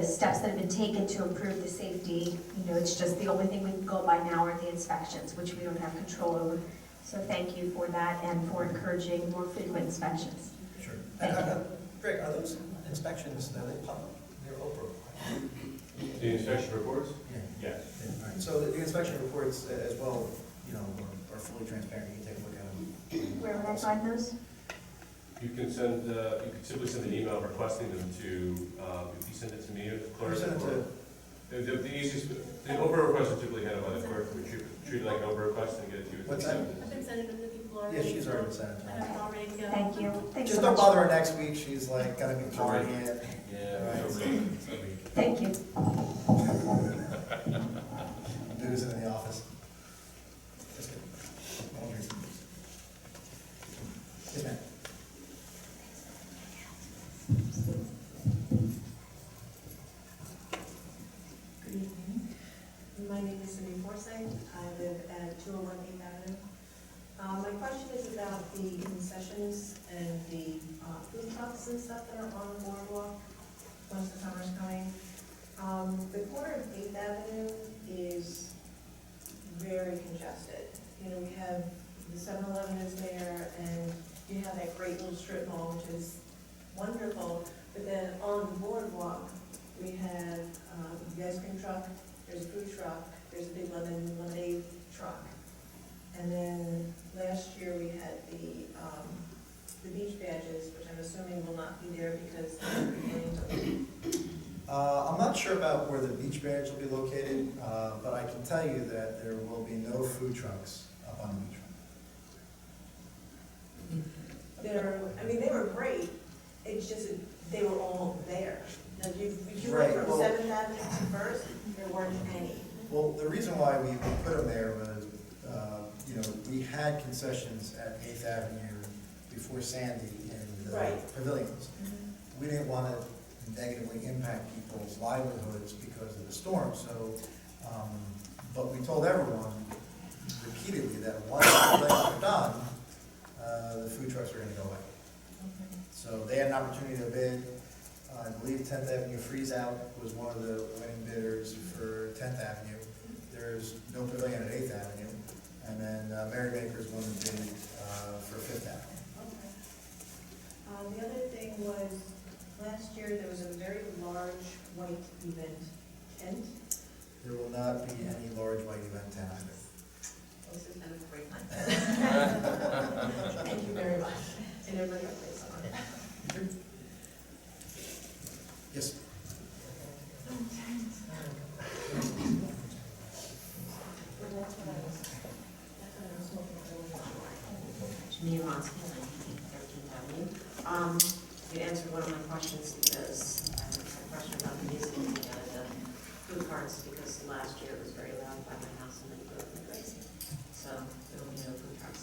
steps that have been taken to improve the safety, it's just the only thing we can go by now are the inspections, which we don't have control over. So thank you for that and for encouraging more frequent inspections. Sure. Greg, are those inspections, are they public? They're open? The inspection reports? Yeah. Yes. All right. So the inspection reports as well, are fully transparent. You can take a look at them. Where would I find those? You can simply send an email requesting them to, if you send it to me or the clerk. Send it to. The easiest, the over request is typically handled by the clerk. We treat it like an over request and get it to you. What's that? I've been sending them to people already. Yeah, she's already sent it to I have it all ready to go. Thank you. Thanks Just so don't much. bother her next week. She's like gonna be partying it. Yeah. Right. Thank you. Losing in the office. Just kidding. I'll drink some. Yes, ma'am. Good evening. My name is Cindy Forsythe. I live at 201 8th Avenue. My question is about the concessions and the food trucks and stuff that are on the boardwalk once the summer's coming. The corner of 8th Avenue is very congested. We have the 7-Eleven is there, and you have that great little strip mall, which is wonderful. But then on the boardwalk, we have the ice cream truck, there's a food truck, there's a big lemonade truck. And then last year we had the beach badges, which I'm assuming will not be there because they're beginning to. I'm not not sure about where the beach badge will be located, but I can tell you that there will be no food trucks up on the beachfront. They were great, it's just that they were all there. Now, if you Right, went from well- 7th Avenue to First, there weren't any. Well, the reason why we put them there was, we had concessions at 8th Avenue before Sandy in the Right. pavilions. We didn't want to negatively impact people's livelihoods because of the storm, so, but we told everyone repeatedly that once the pavilions are done, the food trucks are gonna go away. So they had an opportunity to bid. I believe 10th Avenue Freeze Out was one of the winning bidders for 10th Avenue. There's no pavilion at 8th Avenue. And then Merrymakers won the bid for 5th Avenue. The other thing was, last year, there was a very large white event tent. There will not be any large white event tent either. This has been a great night. Thank you very much. And everybody else plays on it. Yes? Janine Monsky, 13th Avenue. You answered one of my questions because I had a question about the music and the food carts, because last year it was very loud by my house and then it drove me crazy. So there will be no food trucks.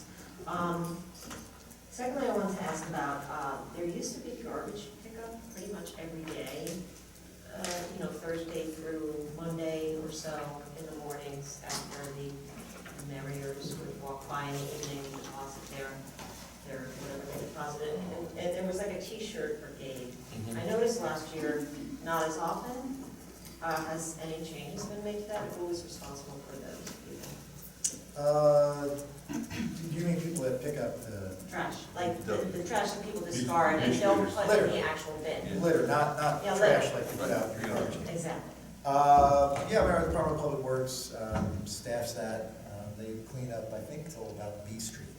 Secondly, I wanted to ask about, there used to be garbage pickup pretty much every day, Thursday through Monday or so in the mornings after the Merriers would walk by in the evening and deposit their whatever they deposited. And there was like a T-shirt brigade. I noticed last year, not as often. Has any changes been made to that? Who was responsible for those people? Do you mean people that pick up the Trash, like the trash that people discard and don't put in the actual bin. litter, not Yeah, trash litter. like you put out in your garbage? Exactly. Yeah, our Department of Public Works staffs that. They clean up, I think, till about B Street,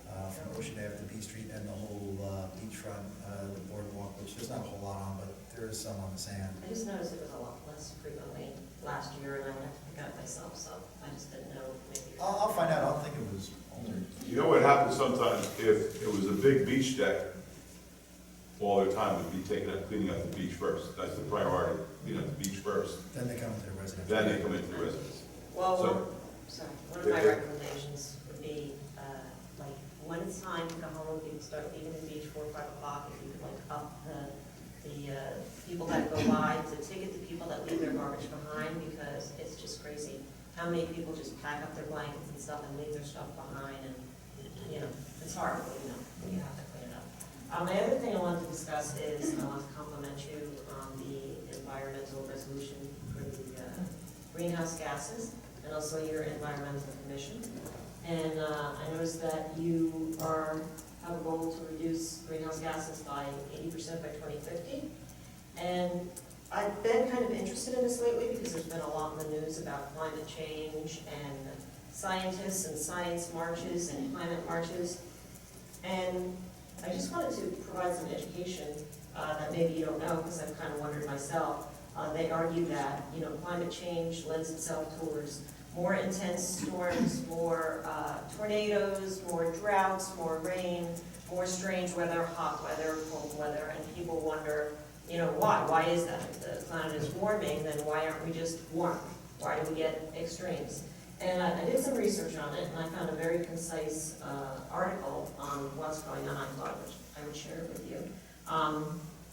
from Ocean Ave to B Street and the whole beachfront, the boardwalk, which there's not a whole lot on, but there is some on the sand. I just noticed it was a lot less frequently last year, and I would have to pick it up myself, so I just didn't know maybe. I'll find out. I don't think it was older. You know what happens sometimes, if it was a big beach deck, all their time would be taken up cleaning up the beach first. That's the priority, clean up the beach first. Then they come into the residence. Then they come into the residence. Well, So- one of my recommendations would be, like, when it's time to go home, you can start leaving the beach 4 or 5 o'clock, if you could like up the people that go by to ticket the people that leave their garbage behind, because it's just crazy. How many people just pack up their blankets and stuff and leave their stuff behind, and, it's horrible, you have to clean it up. The other thing I wanted to discuss is, I want to compliment you on the environmental resolution for the greenhouse gases, and also your environmental commission. And I noticed that you have a goal to reduce greenhouse gases by 80% by 2050. And I've been kind of interested in this lately because there's been a lot in the news about climate change and scientists and science marches and climate marches. And I just wanted to provide some education that maybe you don't know, because I've kind of wondered myself. They argue that, climate change lends itself towards more intense storms, more tornadoes, more droughts, more rain, more strange weather, hot weather, cold weather, and people wonder, why? Why is that? If the planet is warming, then why aren't we just warm? Why do we get extremes? And I did some research on it, and I found a very concise article on what's going on. I thought I would share it with you.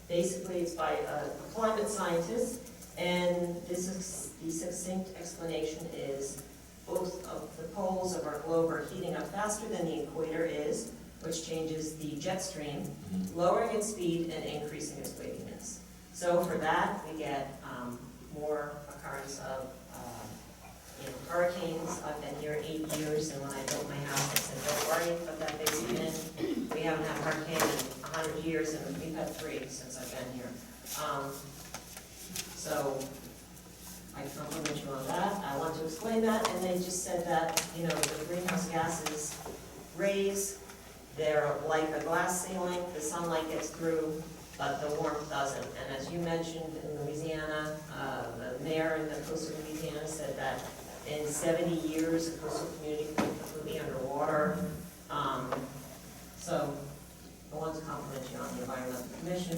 Basically, it's by a climate scientist, and the succinct explanation is both of the poles of our globe are heating up faster than the equator is, which changes the jet stream, lowering its speed and increasing its waviness. So for that, we get more occurrence of hurricanes. I've been here 8 years, and when I built my house, I said, don't worry, put that basement in. We haven't had a hurricane in 100 years, and we've had 3 since I've been here. So I compliment you on that. I want to explain that, and they just said that, the greenhouse gases raise, they're like a glass ceiling, the sunlight gets through, but the warmth doesn't. And as you mentioned, in Louisiana, coastal Louisiana said that in 70 years, the coastal community could be completely underwater. So I want to compliment you on the Environmental Commission,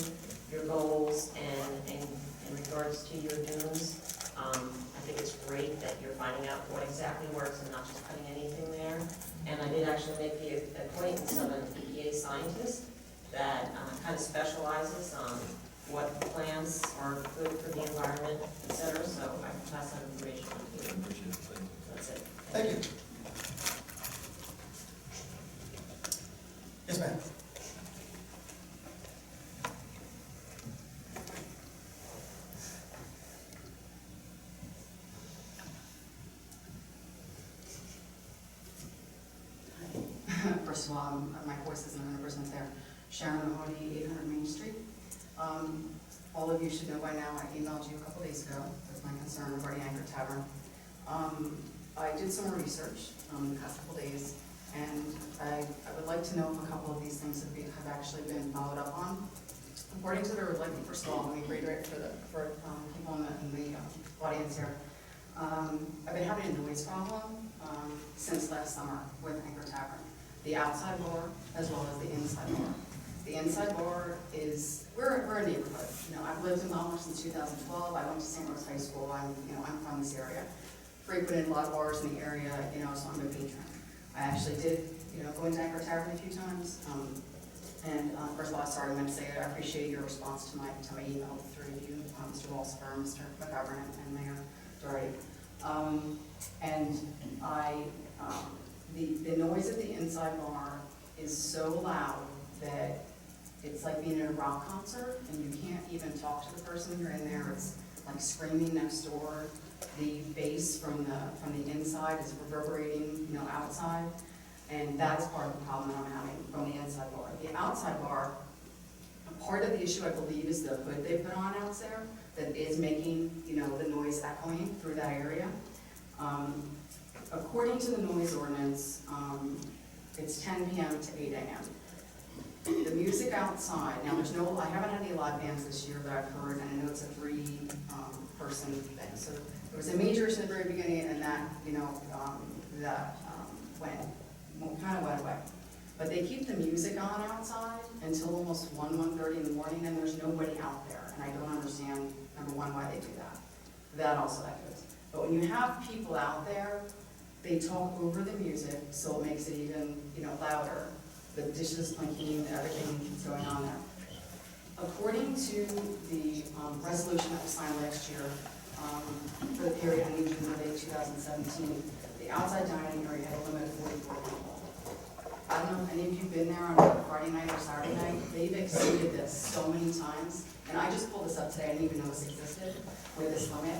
your goals, and in regards to your dunes. I think it's great that you're finding out what exactly works and not just putting anything there. And I did actually make the acquaintance of an EPA scientist that kind of specializes on what plants are good for the environment, et cetera. So I can pass that information on to you. That's it. Thank you. Yes, ma'am. First of all, my voice isn't 100% there. Sharon Mahoney, 800 Main Street. All of you should know by now, I emailed you a couple days ago with my concern regarding Anchor Tavern. I did some more research the past couple days, and I would like to know if a couple of these things have actually been followed up on. According to their, like, first of all, let me reiterate for people in the audience here. I've been having a noise problem since last summer with Anchor Tavern. The outside bar as well as the inside bar. The inside bar is, we're a neighborhood. You know, I've lived in Belmar since 2012. I went to St. Rose High School. I'm from this area. Frequented a lot of bars in the area, so I'm a patron. I actually did, go into Anchor Tavern a few times. First of all, sorry, I meant to say I appreciate your response to my email through you, Mr. Walsper, Mr. McGovern, and Mayor Doherty. The noise at the inside bar is so loud that it's like being in a rock concert, and you can't even talk to the person you're in there. It's like screaming next door. The bass from the inside is reverberating, outside, and that's part of the problem that I'm having from the inside bar. The outside bar, part of the issue I believe is the hood they put on out there that is making, the noise echoing through that area. According to the noise ordinance, it's 10 p.m. to 8 a.m. The music outside, now I haven't had any live bands this year that I've heard, and I know it's a three-person thing. So there was a major issue in the very beginning, and that, kind of went away. But they keep the music on outside until almost 1:30 in the morning, and there's nobody out there. And I don't understand, number one, why they do that. That also echoes. But when you have people out there, they talk over the music, so it makes it even, louder. The dishes clinking, everything that's going on there. According to the resolution that was signed last year for the period ending June 2017, the outside dining area had a limit of 44 people. I don't know if any of you have been there on a Friday night or Saturday night. They've exceeded this so many times. And I just pulled this up today. I didn't even know this existed with this limit.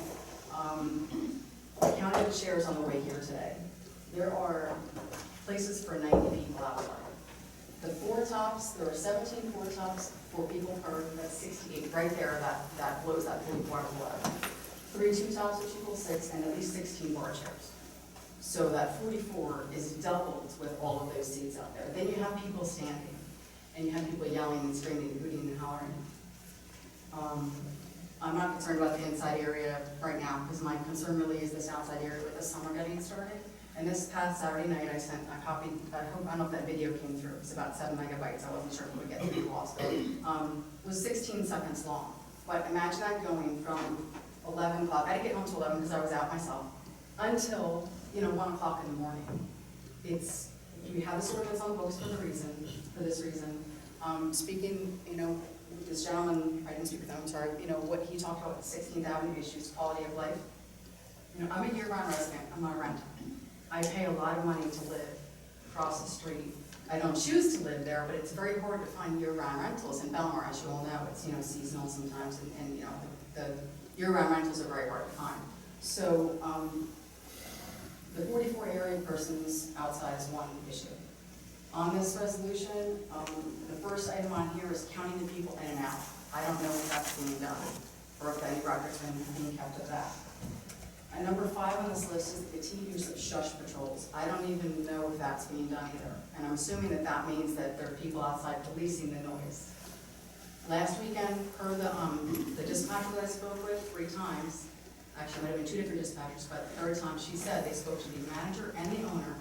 I counted the chairs on the way here today. There are places for 90 people outside. The four tops, there are 17 four tops, 4 people per, that's 68. Right there, that blows that 44 out of the water. 3 two tops, which equals 6, and at least 16 bar chairs. So that 44 is doubled with all of those seats out there. Then you have people standing, and you have people yelling and screaming, hooting and hollering. I'm not concerned about the inside area right now, because my concern really is this outside area with the summer getting started. And this past Saturday night, I sent a copy, I don't know if that video came through, it's about 7 megabytes, I wasn't sure if it would get through the lost. It was 16 seconds long. But imagine that going from 11 o'clock, I didn't get home till 11 because I was out myself, until 1 o'clock in the morning. You have this ordinance on the books for this reason. Speaking, this gentleman, I didn't speak with him, I'm sorry, what he talked about, 16th Avenue issues, quality of life. I'm a year-round resident, I'm not a renter. I pay a lot of money to live across the street. I don't choose to live there, but it's very hard to find year-round rentals in Belmar, as you all know. It's, seasonal sometimes, and the year-round rentals are very hard to find. So, the 44 area persons outside is one issue. On this resolution, the first item on here is counting the people in and out. I don't know if that's being done, or if any records are being kept of that. And number 5 on this list is the continued use of shush patrols. I don't even know if that's being done either. And I'm assuming that means that there are people outside policing the noise. Last weekend, per the dispatcher that I spoke with 3 times, actually, it might have been 2 different dispatchers, but the third time she said they spoke to the manager and the owner.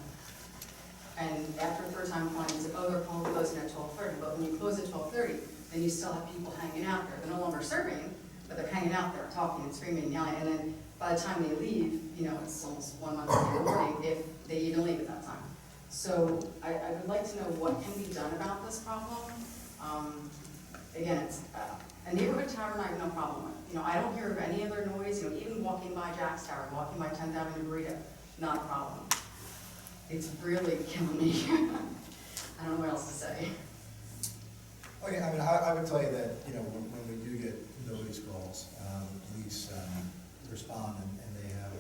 And after the third time calling, he said, oh, they're closing at 12:30, but when you close at 12:30, then you still have people hanging out there. They're no longer serving, but they're hanging out there, talking and screaming and yelling, and then by the time they leave, you know, it's almost 1 month in the morning, if they even leave at that time. So I would like to know what can be done about this problem. Again, it's a neighborhood tavern I have no problem with. You know, I don't hear of any other noise, you know, even walking by Jack's Tavern, walking by 10th Avenue Burrito, not a problem. It's really killing me. I don't know what else to say. Okay, I mean, I would tell you that, you know, when we do get noise calls, police respond and they have,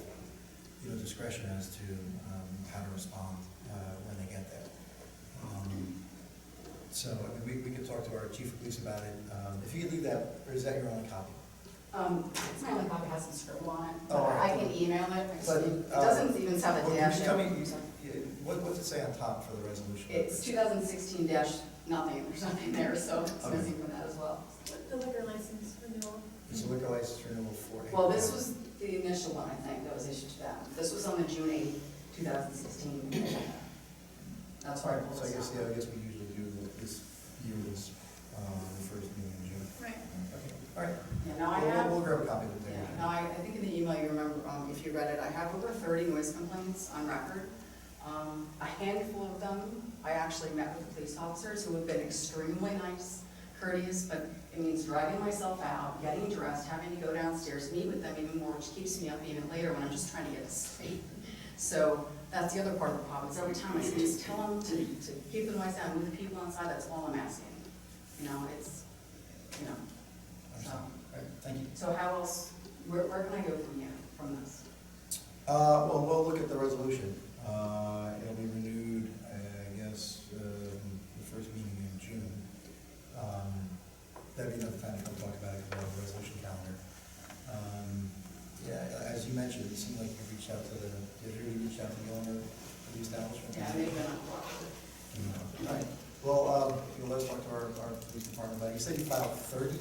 you know, discretion as to how to respond when they get there. So, I mean, we could talk to our chief of police about it. If you could leave that, or is that your only copy? It's my only copy, has some scribble on it, but Oh, right. I can email it. But, It doesn't even have a well, dash. can you tell me, what's it say on top for the resolution? It's 2016-nothing, there's nothing there, so it's Okay. missing from that as well. The liquor license renewal. It's a liquor license renewal for. Well, this was the initial one, I think, that was issued to them. This was on the June 8th, 2016. That's why I pulled So I this guess, out. yeah, I guess we usually do this year's, the first meeting in June. Right. Okay, all right. Yeah, now I We'll- have, We'll grab a copy of it yeah, there. now I think in the email you remember, if you read it, I have over 30 noise complaints on record. A handful of them, I actually met with police officers who have been extremely nice, courteous, but it means dragging myself out, getting dressed, having to go downstairs, meet with them even more, which keeps me up even later when I'm just trying to get to sleep. So that's the other part of the problem, is every time I say, just tell them to keep the noise down, move the people inside, that's all I'm asking. You know, it's, you know, so. All right, thank you. So how else, where can I go from here, from this? Well, we'll look at the resolution. It'll be renewed, I guess, the first meeting in June. That'd be another time to come talk about it, because we'll have a resolution calendar. Yeah, as you mentioned, it seemed like you reached out to the, did you reach out to the owner of the establishment? Yeah, they've been uncooperative. All right, well, let's talk to our police department about it. You said you filed 30?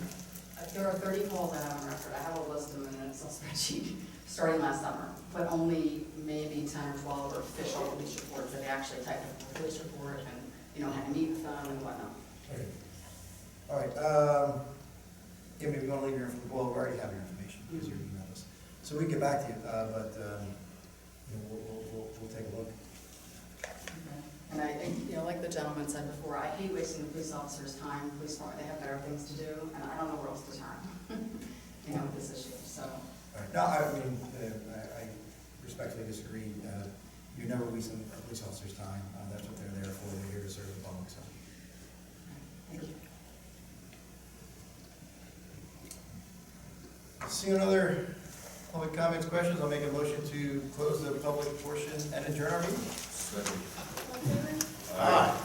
There are 30 calls I have on record. I have a list of them in an Excel spreadsheet starting last summer, but only maybe 10 or 12 are official police reports that they actually typed up in the police report and, you know, had to meet with them and whatnot. Okay. All right, yeah, maybe you want to leave your, well, we already have your information, because you emailed us. So we can get back to you, but, you know, we'll take a look. And I, you know, like the gentleman said before, I hate wasting the police officers' time. Police department, they have better things to do, and I don't know where else to turn, you know, with this issue, so. All right. No, I mean, I respectfully disagree. You're never wasting a police officer's time. That's what they're there for. They're here to serve the public, so. Thank you. See another public comments, questions? I'll make a motion to close the public portion and adjourn our meeting. Second. Aye.